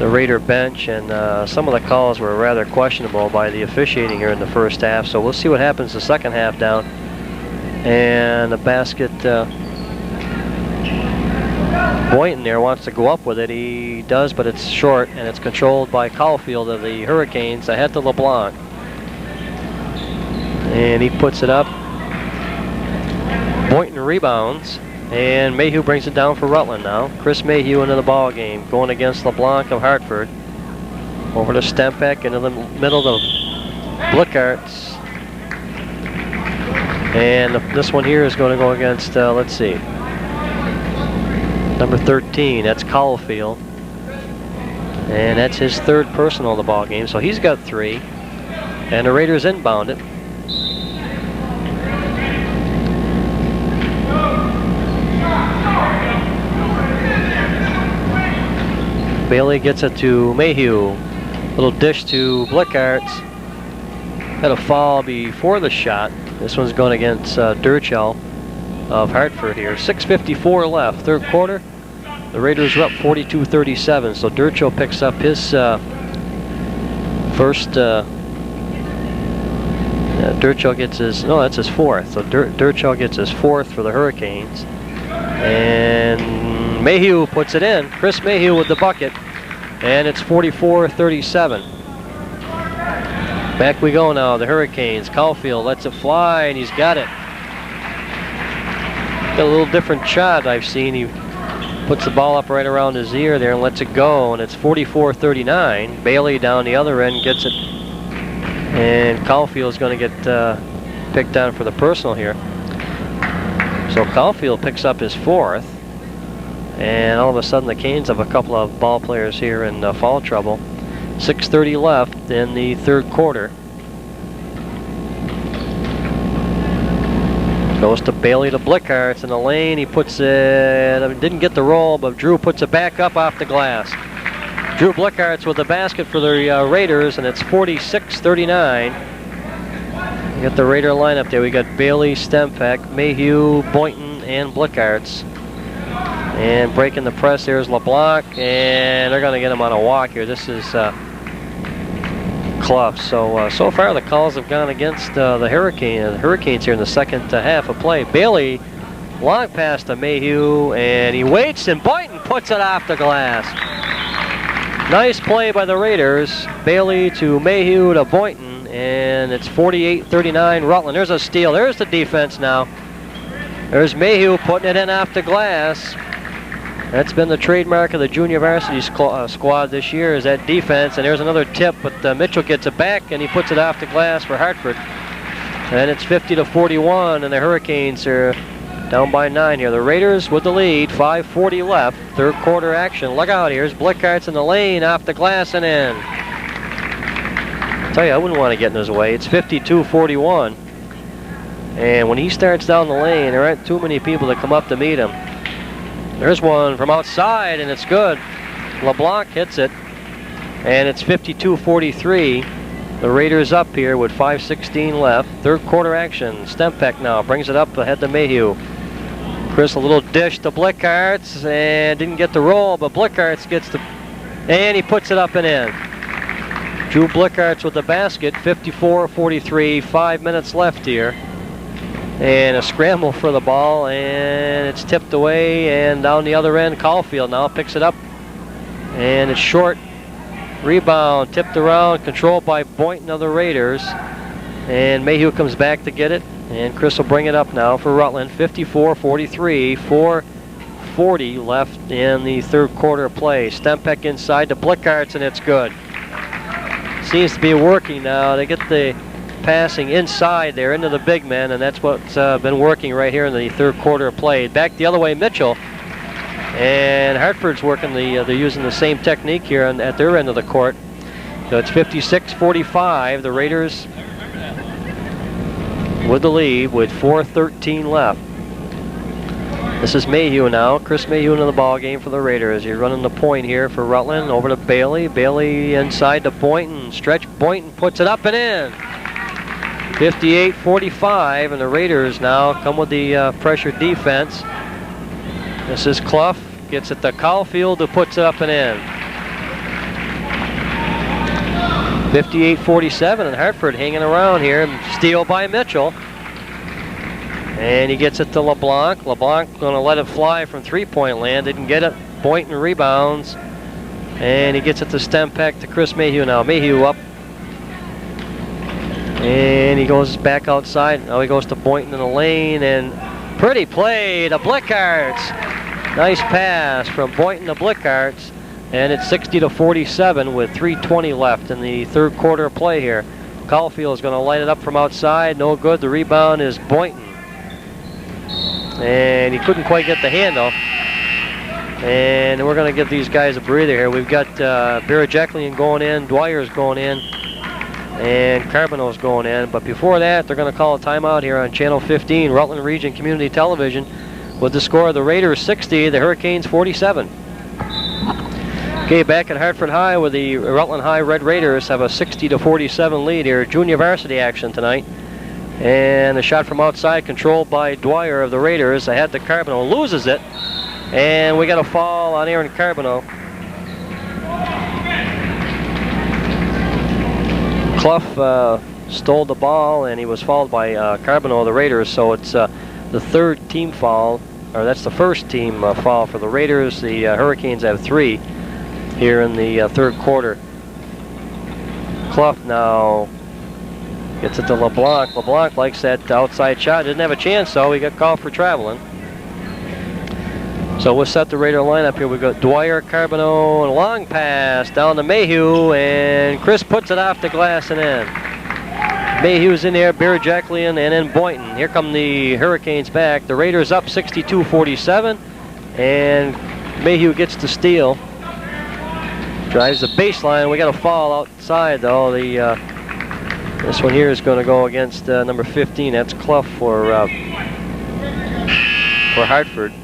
the Raider bench, and some of the calls were rather questionable by the officiating here in the first half. So we'll see what happens the second half down. And the basket, Boynton there wants to go up with it. He does, but it's short, and it's controlled by Caulfield of the Hurricanes ahead to LeBlanc. And he puts it up. Boynton rebounds, and Mayhew brings it down for Rutland now. Chris Mayhew into the ball game, going against LeBlanc of Hartford. Over to Stempeck into the middle of Blickarts. And this one here is going to go against, let's see, number 13, that's Caulfield. And that's his third personal of the ball game, so he's got 3. And the Raiders inbound it. Bailey gets it to Mayhew. Little dish to Blickarts. Had a foul before the shot. This one's going against Durchell of Hartford here. 6:54 left, third quarter. The Raiders are up 42-37, so Durchell picks up his first. Durchell gets his, no, that's his 4th. So Durchell gets his 4th for the Hurricanes. And Mayhew puts it in. Chris Mayhew with the bucket. And it's 44-37. Back we go now, the Hurricanes. Caulfield lets it fly, and he's got it. Got a little different shot I've seen. He puts the ball up right around his ear there and lets it go, and it's 44-39. Bailey down the other end gets it, and Caulfield's going to get picked on for the personal here. So Caulfield picks up his 4th, and all of a sudden the Canes have a couple of ball players here in foul trouble. 6:30 left in the third quarter. Goes to Bailey to Blickarts in the lane. He puts it, didn't get the roll, but Drew puts it back up off the glass. Drew Blickarts with the basket for the Raiders, and it's 46-39. We got the Raider lineup there. We got Bailey, Stempeck, Mayhew, Boynton, and Blickarts. And breaking the press here is LeBlanc, and they're going to get him on a walk here. This is Clough. So far the calls have gone against the Hurricanes here in the second half of play. Bailey, long pass to Mayhew, and he waits, and Boynton puts it off the glass. Nice play by the Raiders. Bailey to Mayhew to Boynton, and it's 48-39 Rutland. There's a steal. There's the defense now. There's Mayhew putting it in off the glass. That's been the trademark of the junior varsity squad this year, is that defense. And there's another tip, but Mitchell gets it back, and he puts it off the glass for Hartford. And it's 50-41, and the Hurricanes are down by 9 here. The Raiders with the lead, 5:40 left, third quarter action. Look out, here's Blickarts in the lane, off the glass and in. I tell you, I wouldn't want to get in his way. It's 52-41. And when he starts down the lane, there aren't too many people that come up to meet him. There's one from outside, and it's good. LeBlanc hits it, and it's 52-43. The Raiders up here with 5:16 left. Third quarter action. Stempeck now brings it up ahead to Mayhew. Chris, a little dish to Blickarts, and didn't get the roll, but Blickarts gets the, and he puts it up and in. Drew Blickarts with the basket, 54-43, 5 minutes left here. And a scramble for the ball, and it's tipped away, and down the other end, Caulfield now picks it up, and it's short. Rebound, tipped around, controlled by Boynton of the Raiders, and Mayhew comes back to get it, and Chris will bring it up now for Rutland. 54-43, 4:40 left in the third quarter of play. Stempeck inside to Blickarts, and it's good. Seems to be working now. They get the passing inside there into the big men, and that's what's been working right here in the third quarter of play. Back the other way, Mitchell, and Hartford's working they're using the same technique here at their end of the court. So it's 56-45. The Raiders with the lead with 4:13 left. This is Mayhew now. Chris Mayhew into the ball game for the Raiders. He's running the point here for Rutland. Over to Bailey. Bailey inside to Boynton. Stretch Boynton puts it up and in. 58-45, and the Raiders now come with the pressure defense. This is Clough, gets it to Caulfield, who puts it up and in. 58-47, and Hartford hanging around here. Steal by Mitchell. And he gets it to LeBlanc. LeBlanc going to let it fly from three-point land. Didn't get it. Boynton rebounds. And he gets it to Stempeck to Chris Mayhew now. Mayhew up. And he goes back outside. Now he goes to Boynton in the lane. And pretty play to Blickarts. Nice pass from Boynton to Blickarts. And it's 60-47 with 3:20 left in the third quarter of play here. Caulfield is going to light it up from outside. No good. The rebound is Boynton. And he couldn't quite get the handle. And we're going to give these guys a breather here. We've got Birajeklian going in, Dwyer's going in, and Carboneau's going in. But before that, they're going to call a timeout here on Channel 15, Rutland Region Community Television, with the score of the Raiders 60, the Hurricanes 47. Okay, back at Hartford High, with the Rutland High Red Raiders have a 60-47 lead here. Junior varsity action tonight. And the shot from outside controlled by Dwyer of the Raiders. Ahead to Carboneau, loses it. And we got a foul on Aaron Carboneau. Clough stole the ball, and he was fouled by Carboneau of the Raiders. So it's the third team foul, or that's the first team foul for the Raiders. The Hurricanes have 3 here in the third quarter. Clough now gets it to LeBlanc. LeBlanc likes that outside shot. Didn't have a chance, though. He got called for traveling. So we'll set the Raider lineup here. We've got Dwyer, Carboneau, and a long pass down to Mayhew, and Chris puts it off the glass and in. Mayhew's in there, Birajeklian, and then Boynton. Here come the Hurricanes back. The Raiders up 62-47, and Mayhew gets the steal. Drives the baseline. We got a foul outside, though. This one here is going to go against number 15. That's Clough for Hartford.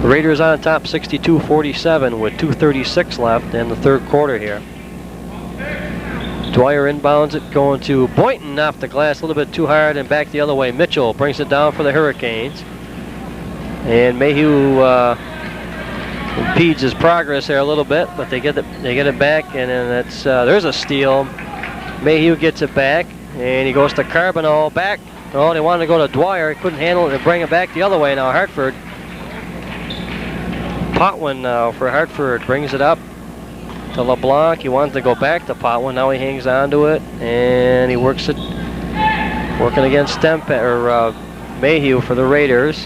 The Raiders on top 62-47 with 2:36 left in the third quarter here. Dwyer inbounds it, going to Boynton off the glass a little bit too hard and back the other way. Mitchell brings it down for the Hurricanes. And Mayhew impedes his progress there a little bit, but they get it back, and then that's there's a steal. Mayhew gets it back, and he goes to Carboneau back. Oh, they wanted to go to Dwyer. He couldn't handle it and bring it back the other way now. Hartford. Potwin now for Hartford brings it up to LeBlanc. He wanted to go back to Potwin. Now he hangs on to it, and he works it, working against Mayhew for the Raiders.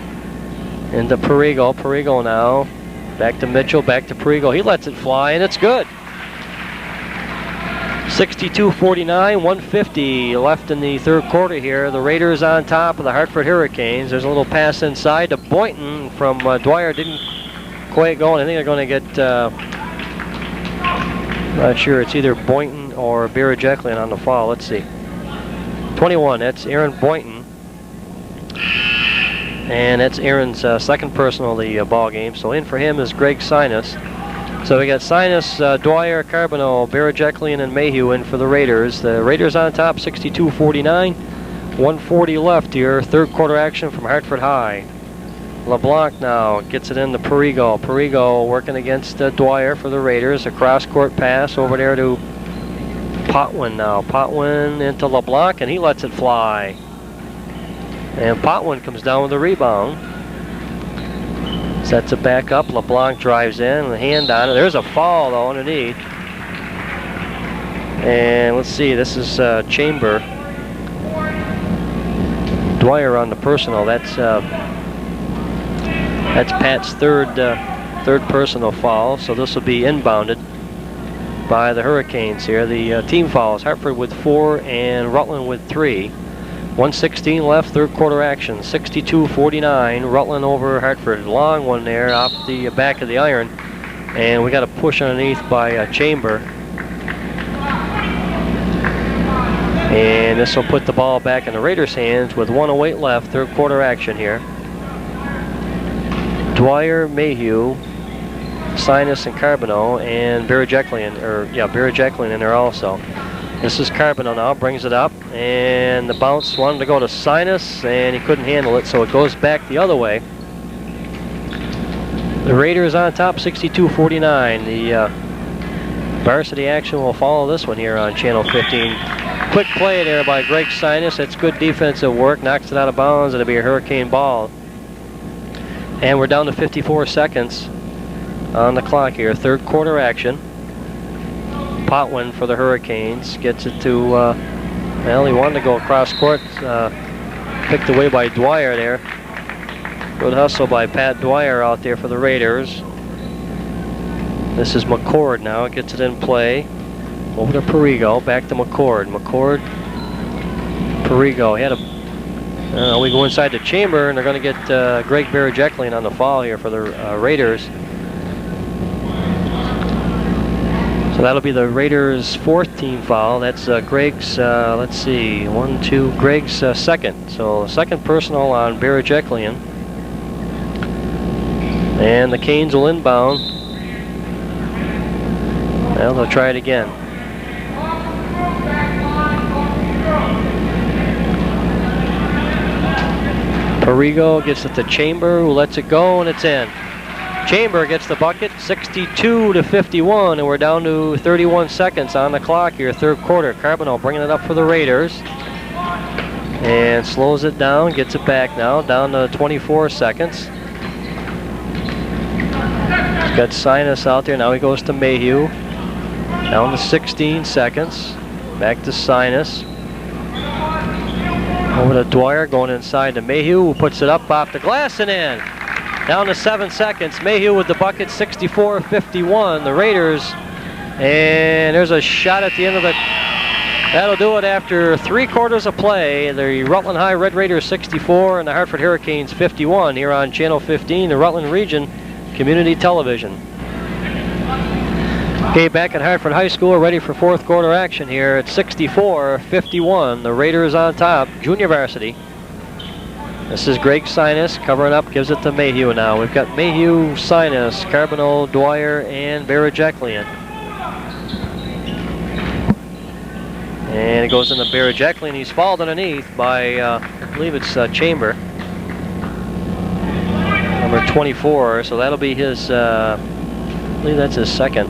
Into Perigo. Perigo now. Back to Mitchell, back to Perigo. He lets it fly, and it's good. 62-49, 150 left in the third quarter here. The Raiders on top of the Hartford Hurricanes. There's a little pass inside to Boynton from Dwyer. Didn't quite go, and I think they're going to get, not sure, it's either Boynton or Birajeklian on the foul. Let's see. 21, that's Aaron Boynton. And that's Aaron's second personal of the ball game. So in for him is Greg Sinus. So we got Sinus, Dwyer, Carboneau, Birajeklian, and Mayhew in for the Raiders. The Raiders on top, 62-49. 140 left here. Third quarter action from Hartford High. LeBlanc now gets it into Perigo. Perigo working against Dwyer for the Raiders. A cross-court pass over there to Potwin now. Potwin into LeBlanc, and he lets it fly. And Potwin comes down with the rebound. Sets it back up. LeBlanc drives in, and a hand on it. There's a foul, though, underneath. And let's see, this is Chamber. Dwyer on the personal. That's Pat's third personal foul. So this will be inbounded by the Hurricanes here. The team fouls, Hartford with 4 and Rutland with 3. 1:16 left, third quarter action. 62-49, Rutland over Hartford. Long one there off the back of the iron. And we got a push underneath by Chamber. And this will put the ball back in the Raiders' hands with 1:08 left, third quarter action here. Dwyer, Mayhew, Sinus, and Carboneau, and Birajeklian in there also. This is Carboneau now, brings it up, and the bounce wanted to go to Sinus, and he couldn't handle it, so it goes back the other way. The Raiders on top, 62-49. The varsity action will follow this one here on Channel 15. Quick play there by Greg Sinus. That's good defensive work. Knocks it out of bounds. It'll be a Hurricane ball. And we're down to 54 seconds on the clock here. Third quarter action. Potwin for the Hurricanes. Gets it to, well, he wanted to go across court. Picked away by Dwyer there. Good hustle by Pat Dwyer out there for the Raiders. This is McCord now. Gets it in play. Over to Perigo. Back to McCord. McCord. Perigo. He had a. We go inside the chamber, and they're going to get Greg Barajeklian on the foul here for the Raiders. So that'll be the Raiders' fourth team foul. That's Greg's, let's see, Greg's second. So second personal on Barajeklian. And the Canes will inbound. Well, they'll try it again. Perigo gets it to Chamber, who lets it go, and it's in. Chamber gets the bucket, 62-51, and we're down to 31 seconds on the clock here, third quarter. Carboneau bringing it up for the Raiders. And slows it down, gets it back now, down to 24 seconds. He's got Sinus out there, now he goes to Mayhew. Down to 16 seconds. Back to Sinus. Over to Dwyer, going inside to Mayhew, who puts it up off the glass and in. Down to 7 seconds. Mayhew with the bucket, 64-51. The Raiders, and there's a shot at the end of the. That'll do it after 3 quarters of play. The Rutland High Red Raiders 64 and the Hartford Hurricanes 51 here on Channel 15, the Rutland Region Community Television. Okay, back at Hartford High School, we're ready for fourth quarter action here at 64-51. The Raiders on top, junior varsity. This is Greg Sinus covering up, gives it to Mayhew now. We've got Mayhew, Sinus, Carboneau, Dwyer, and Barajeklian. And it goes into Barajeklian. He's fouled underneath by, I believe it's Chamber. Number 24, so that'll be his, I believe that's his second.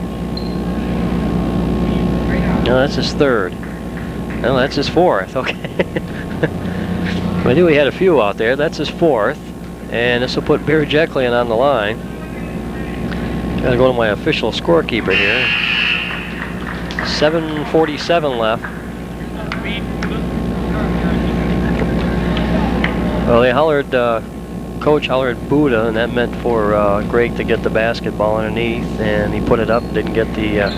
No, that's his third. No, that's his fourth. Okay. I knew he had a few out there. That's his fourth. And this will put Barajeklian on the line. Gotta go to my official scorekeeper here. 7:47 left. Well, they hollered, Coach hollered Buddha, and that meant for Greg to get the basketball underneath, and he put it up, didn't get the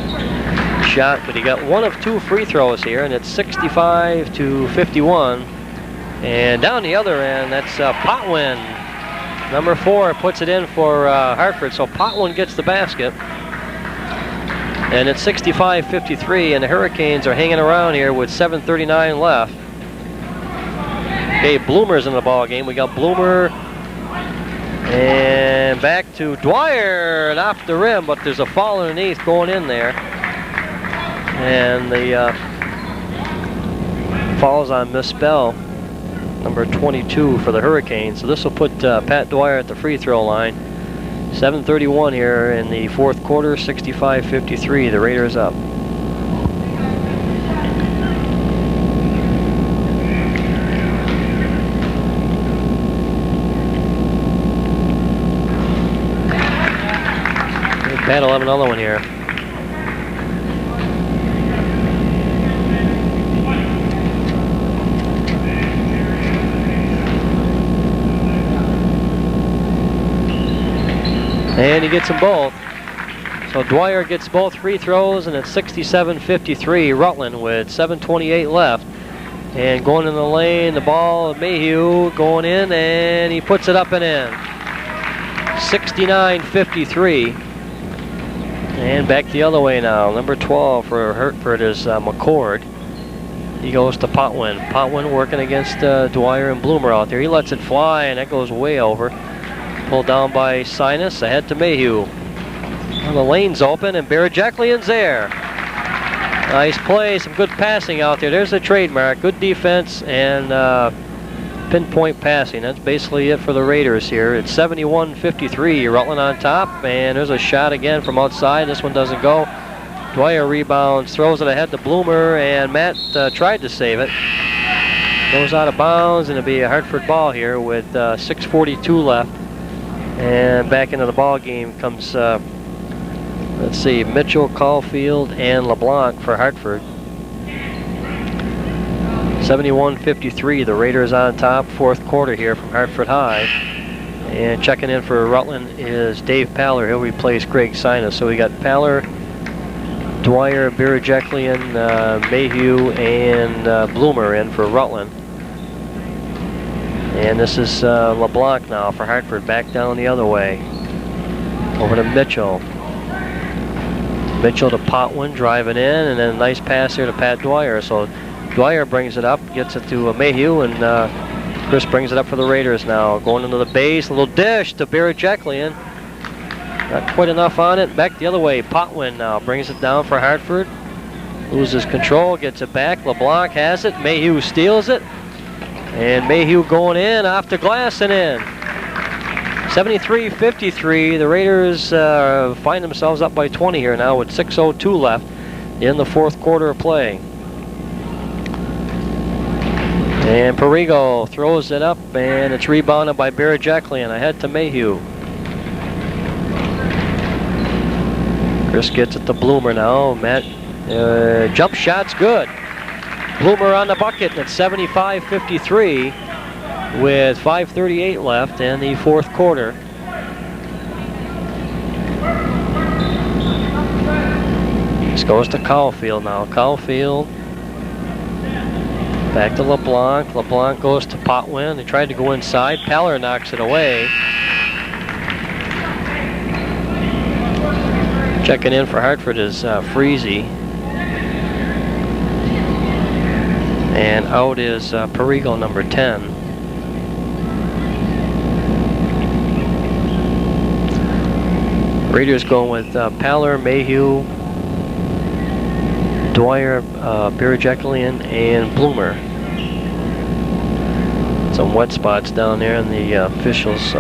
shot, but he got one of 2 free throws here, and it's 65-51. And down the other end, that's Potwin. Number 4 puts it in for Hartford, so Potwin gets the basket. And it's 65-53, and the Hurricanes are hanging around here with 7:39 left. Okay, Bloomer's in the ball game. We got Bloomer, and back to Dwyer, and off the rim, but there's a foul underneath going in there. And the falls on Miss Bell, number 22 for the Hurricanes. So this will put Pat Dwyer at the free throw line. 7:31 here in the fourth quarter, 65-53. The Raiders up. Pat will have another one here. And he gets them both. So Dwyer gets both free throws, and it's 67-53 Rutland with 7:28 left. And going in the lane, the ball, Mayhew going in, and he puts it up and in. 69-53. And back the other way now. Number 12 for Hartford is McCord. He goes to Potwin. Potwin working against Dwyer and Bloomer out there. He lets it fly, and that goes way over. Pulled down by Sinus, ahead to Mayhew. Well, the lane's open, and Barajeklian's there. Nice play, some good passing out there. There's a trademark, good defense, and pinpoint passing. That's basically it for the Raiders here. It's 71-53. Rutland on top, and there's a shot again from outside. This one doesn't go. Dwyer rebounds, throws it ahead to Bloomer, and Matt tried to save it. Goes out of bounds, and it'll be a Hartford ball here with 6:42 left. And back into the ball game comes, let's see, Mitchell, Caulfield, and LeBlanc for Hartford. 71-53, the Raiders on top, fourth quarter here from Hartford High. And checking in for Rutland is Dave Paller. He'll replace Greg Sinus. So we got Paller, Dwyer, Birajeklian, Mayhew, and Bloomer in for Rutland. And this is LeBlanc now for Hartford, back down the other way. Over to Mitchell. Mitchell to Potwin, driving in, and then a nice pass here to Pat Dwyer. So Dwyer brings it up, gets it to Mayhew, and Chris brings it up for the Raiders now. Going into the base, a little dish to Birajeklian. Not quite enough on it. Back the other way. Potwin now brings it down for Hartford. Loses control, gets it back. LeBlanc has it. Mayhew steals it. And Mayhew going in, off the glass and in. 73-53. The Raiders find themselves up by 20 here now with 6:02 left in the fourth quarter of play. And Perigo throws it up, and it's rebounded by Birajeklian ahead to Mayhew. Chris gets it to Bloomer now. Matt, jump shot's good. Bloomer on the bucket, and it's 75-53 with 5:38 left in the fourth quarter. This goes to Caulfield now. Caulfield back to LeBlanc. LeBlanc goes to Potwin. They tried to go inside. Paller knocks it away. Checking in for Hartford is Freezy. And out is Perigo, number 10. Raiders going with Paller, Mayhew, Dwyer, Birajeklian, and Bloomer. Some wet spots down there, and the officials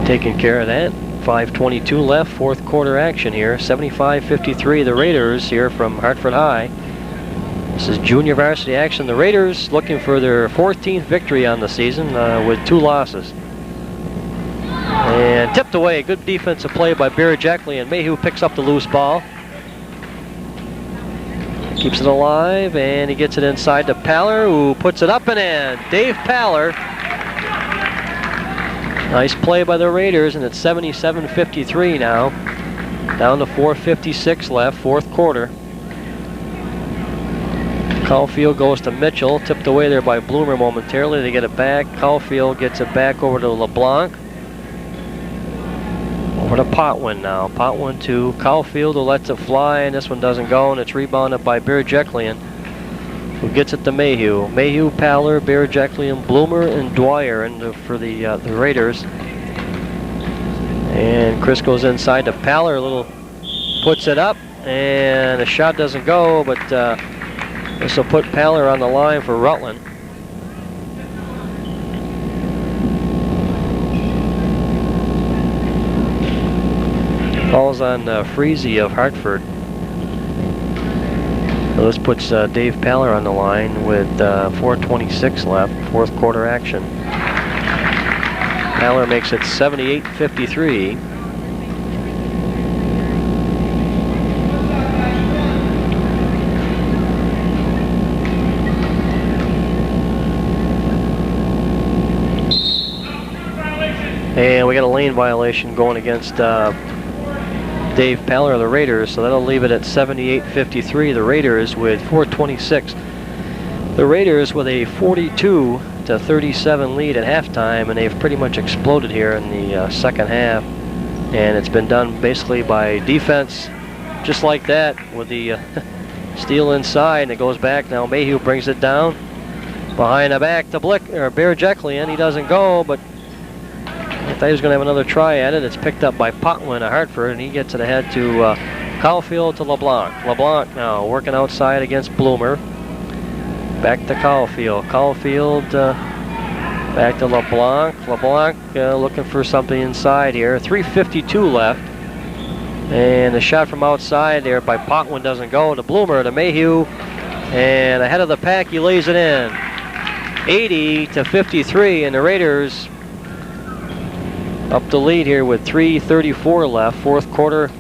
taking care of that. 5:22 left, fourth quarter action here. 75-53, the Raiders here from Hartford High. This is junior varsity action. The Raiders looking for their 14th victory on the season with 2 losses. And tipped away. Good defensive play by Birajeklian. Mayhew picks up the loose ball. Keeps it alive, and he gets it inside to Paller, who puts it up and in. Dave Paller. Nice play by the Raiders, and it's 77-53 now. Down to 4:56 left, fourth quarter. Caulfield goes to Mitchell, tipped away there by Bloomer momentarily. They get it back. Caulfield gets it back over to LeBlanc. Over to Potwin now. Potwin to Caulfield, who lets it fly, and this one doesn't go, and it's rebounded by Birajeklian, who gets it to Mayhew. Mayhew, Paller, Birajeklian, Bloomer, and Dwyer for the Raiders. And Chris goes inside to Paller, a little puts it up, and the shot doesn't go, but this will put Paller on the line for Rutland. Falls on Freezy of Hartford. So this puts Dave Paller on the line with 4:26 left, fourth quarter action. Paller makes it 78-53. And we got a lane violation going against Dave Paller of the Raiders, so that'll leave it at 78-53. The Raiders with 4:26. The Raiders with a 42-37 lead at halftime, and they've pretty much exploded here in the second half. And it's been done basically by defense, just like that, with the steal inside, and it goes back now. Mayhew brings it down behind the back to Birajeklian. He doesn't go, but I thought he was going to have another try at it. It's picked up by Potwin of Hartford, and he gets it ahead to Caulfield to LeBlanc. LeBlanc now working outside against Bloomer. Back to Caulfield. Caulfield Back to LeBlanc. LeBlanc looking for something inside here. 3:52 left. And the shot from outside there by Potwin doesn't go. To Bloomer, to Mayhew. And ahead of the pack, he lays it in. 80-53, and the Raiders up the lead here with 3:34 left. Fourth quarter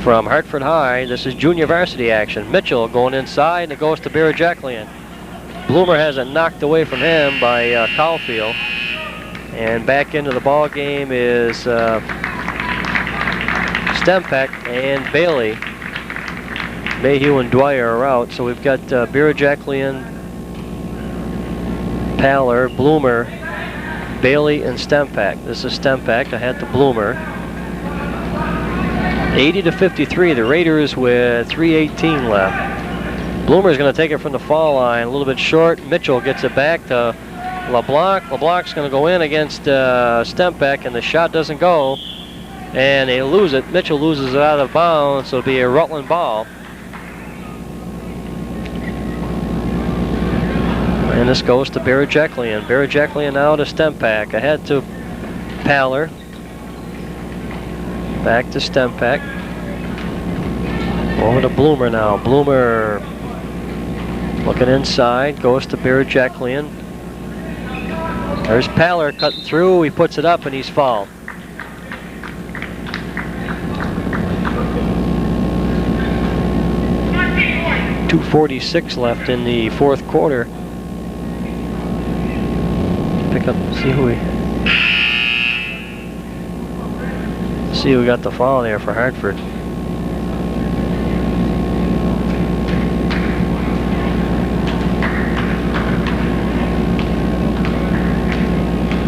from Hartford High. This is junior varsity action. Mitchell going inside, and it goes to Barajeklian. Bloomer has it knocked away from him by Caulfield. And back into the ball game is Stempeck and Bailey. Mayhew and Dwyer are out, so we've got Barajeklian, Paller, Bloomer, Bailey, and Stempeck. This is Stempeck ahead to Bloomer. 80-53, the Raiders with 3:18 left. Bloomer's going to take it from the foul line, a little bit short. Mitchell gets it back to LeBlanc. LeBlanc's going to go in against Stempeck, and the shot doesn't go. And they lose it. Mitchell loses it out of bounds, so it'll be a Rutland ball. And this goes to Barajeklian. Barajeklian now to Stempeck. Ahead to Paller. Back to Stempeck. Over to Bloomer now. Bloomer looking inside. Goes to Barajeklian. There's Paller cutting through. He puts it up and he's fouled. .246 left in the fourth quarter. Pick up, see who got the foul there for Hartford.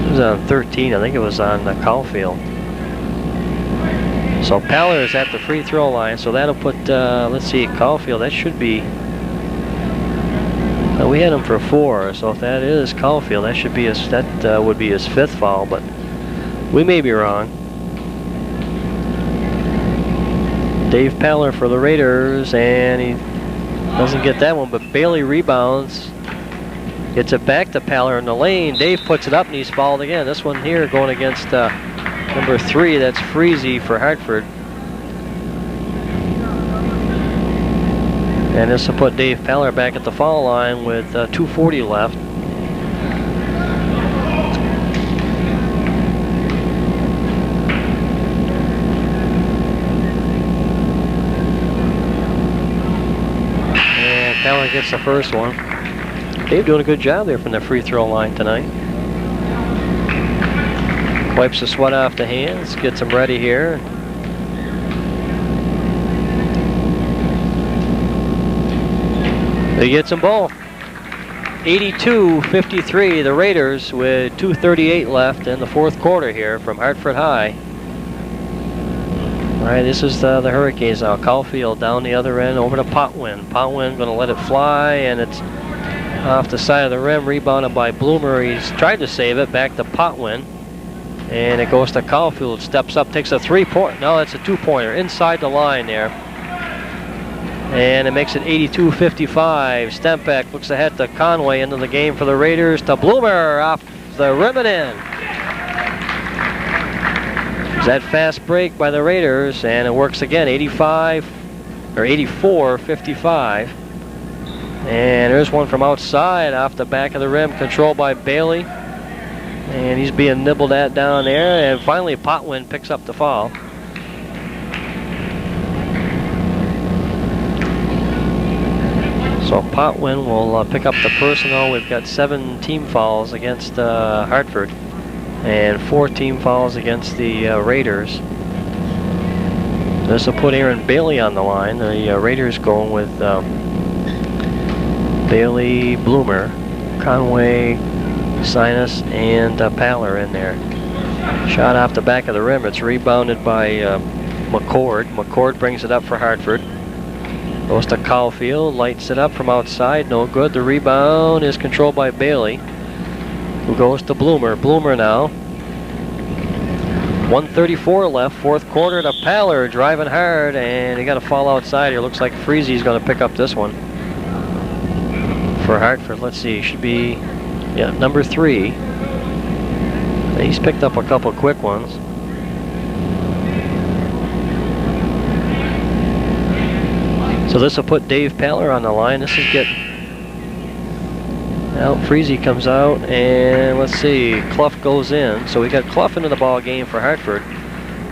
It was on 13, I think it was on Caulfield. So Paller is at the free throw line, so that'll put, let's see, Caulfield, that should be, we had him for 4, so if that is Caulfield, that should be his, that would be his 5th foul, but we may be wrong. Dave Paller for the Raiders, and he doesn't get that one, but Bailey rebounds, gets it back to Paller in the lane. Dave puts it up and he's fouled again. This one here going against number 3, that's Freezy for Hartford. And this will put Dave Paller back at the foul line with 2:40 left. And Paller gets the first one. Dave doing a good job there from the free throw line tonight. Wipes the sweat off the hands, gets them ready here. He gets them both. 82-53, the Raiders with 2:38 left in the fourth quarter here from Hartford High. All right, this is the Hurricanes now. Caulfield down the other end over to Potwin. Potwin going to let it fly, and it's off the side of the rim, rebounded by Bloomer. He's tried to save it, back to Potwin. And it goes to Caulfield, steps up, takes a 3-point. No, it's a 2-pointer inside the line there. And it makes it 82-55. Stempeck looks ahead to Conway into the game for the Raiders. To Bloomer off the rim and in. That fast break by the Raiders, and it works again. 84-55. And there's one from outside off the back of the rim, controlled by Bailey. And he's being nibbled at down there. And finally, Potwin picks up the foul. So Potwin will pick up the personal. We've got 7 team fouls against Hartford and 4 team fouls against the Raiders. This will put Aaron Bailey on the line. The Raiders going with Bailey, Bloomer, Conway, Sinus, and Paller in there. Shot off the back of the rim. It's rebounded by McCord. McCord brings it up for Hartford. Goes to Caulfield, lights it up from outside, no good. The rebound is controlled by Bailey, who goes to Bloomer. Bloomer now. 1:34 left, fourth quarter to Paller, driving hard, and he got a fall outside here. Looks like Freezy's going to pick up this one for Hartford. Let's see, should be, Yeah, number 3. He's picked up a couple quick ones. So this will put Dave Paller on the line. This is now Freezy comes out, and let's see, Clough goes in. So we got Clough into the ball game for Hartford,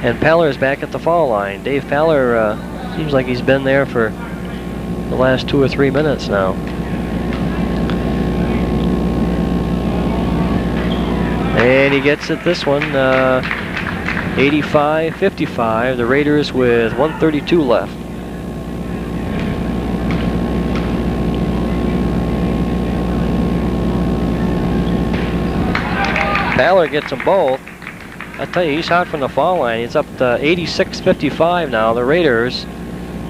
and Paller is back at the foul line. Dave Paller seems like he's been there for the last 2 or 3 minutes now. And he gets it this one, 85-55. The Raiders with 1:32 left. Paller gets them both. I tell you, he's hot from the foul line. He's up to 86-55 now. The Raiders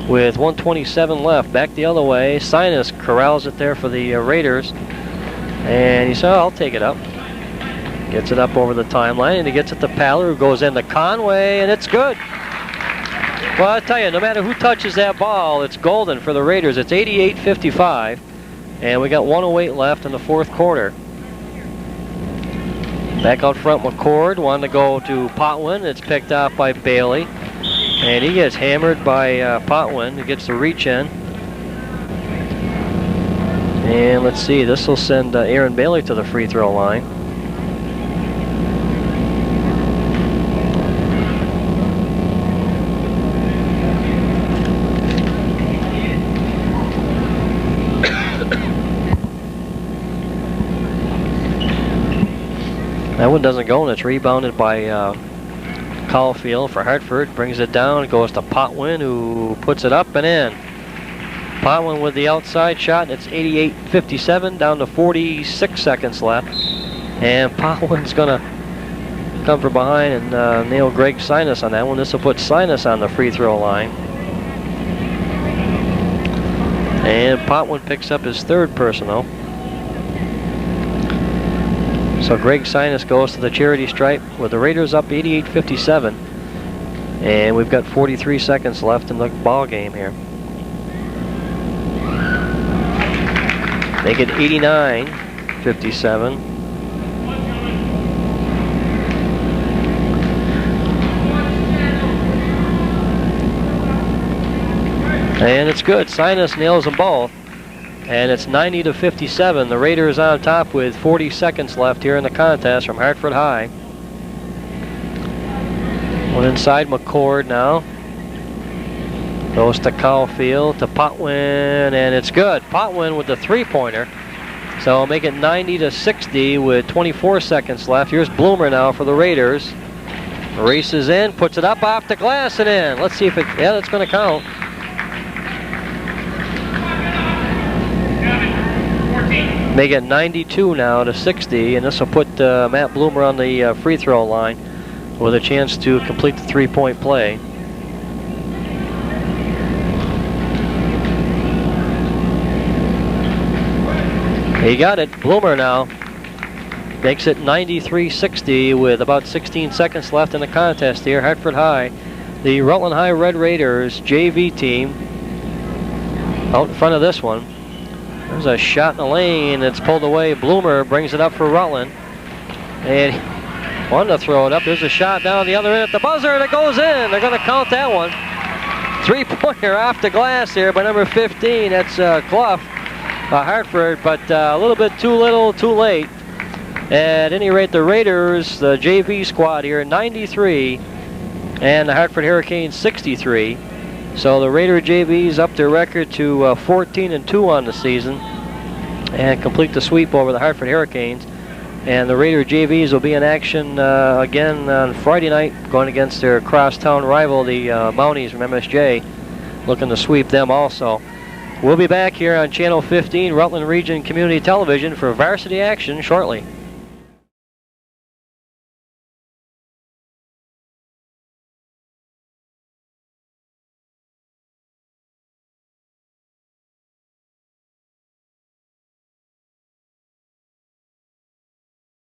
with 1:27 left. Back the other way. Sinus corrals it there for the Raiders. And he said, I'll take it up. Gets it up over the timeline, and he gets it to Paller, who goes into Conway, and it's good. Well, I tell you, no matter who touches that ball, it's golden for the Raiders. It's 88-55, and we got 1:08 left in the 4th quarter. Back out front, McCord wanted to go to Potwin. It's picked off by Bailey, and he gets hammered by Potwin. He gets the reach in. And let's see, this will send Aaron Bailey to the free throw line. That one doesn't go, and it's rebounded by Caulfield for Hartford. Brings it down, goes to Potwin, who puts it up and in. Potwin with the outside shot, and it's 88-57, down to 46 seconds left. And Potwin's going to come from behind and nail Greg Sinus on that one. This will put Sinus on the free throw line. And Potwin picks up his 3rd personal. So Greg Sinus goes to the charity stripe with the Raiders up 88-57. And we've got 43 seconds left in the ball game here. Make it 89-57. And it's good. Sinus nails them both. And it's 90-57. The Raiders on top with 40 seconds left here in the contest from Hartford High. One inside McCord now. Goes to Caulfield, to Potwin, and it's good. Potwin with the 3-pointer. So make it 90-60 with 24 seconds left. Here's Bloomer now for the Raiders. Races in, puts it up off the glass and in. Let's see if yeah, that's going to count. Make it 92 now to 60, and this will put Matt Bloomer on the free throw line with a chance to complete the 3-point play. He got it. Bloomer now makes it 93-60 with about 16 seconds left in the contest here. Hartford High, the Rutland High Red Raiders JV team out in front of this one. There's a shot in the lane. It's pulled away. Bloomer brings it up for Rutland. And he wanted to throw it up. There's a shot down the other end at the buzzer, and it goes in. They're going to count that one. 3-pointer off the glass here by number 15. That's Clough, Hartford, but a little bit too little, too late. At any rate, the Raiders, the JV squad here, 93, and the Hartford Hurricanes 63. So the Raider JVs up their record to 14-2 on the season and complete the sweep over the Hartford Hurricanes. And the Raider JVs will be in action again on Friday night, going against their crosstown rival, the Mounties from MSJ, looking to sweep them also. We'll be back here on Channel 15, Rutland Region Community Television, for varsity action shortly.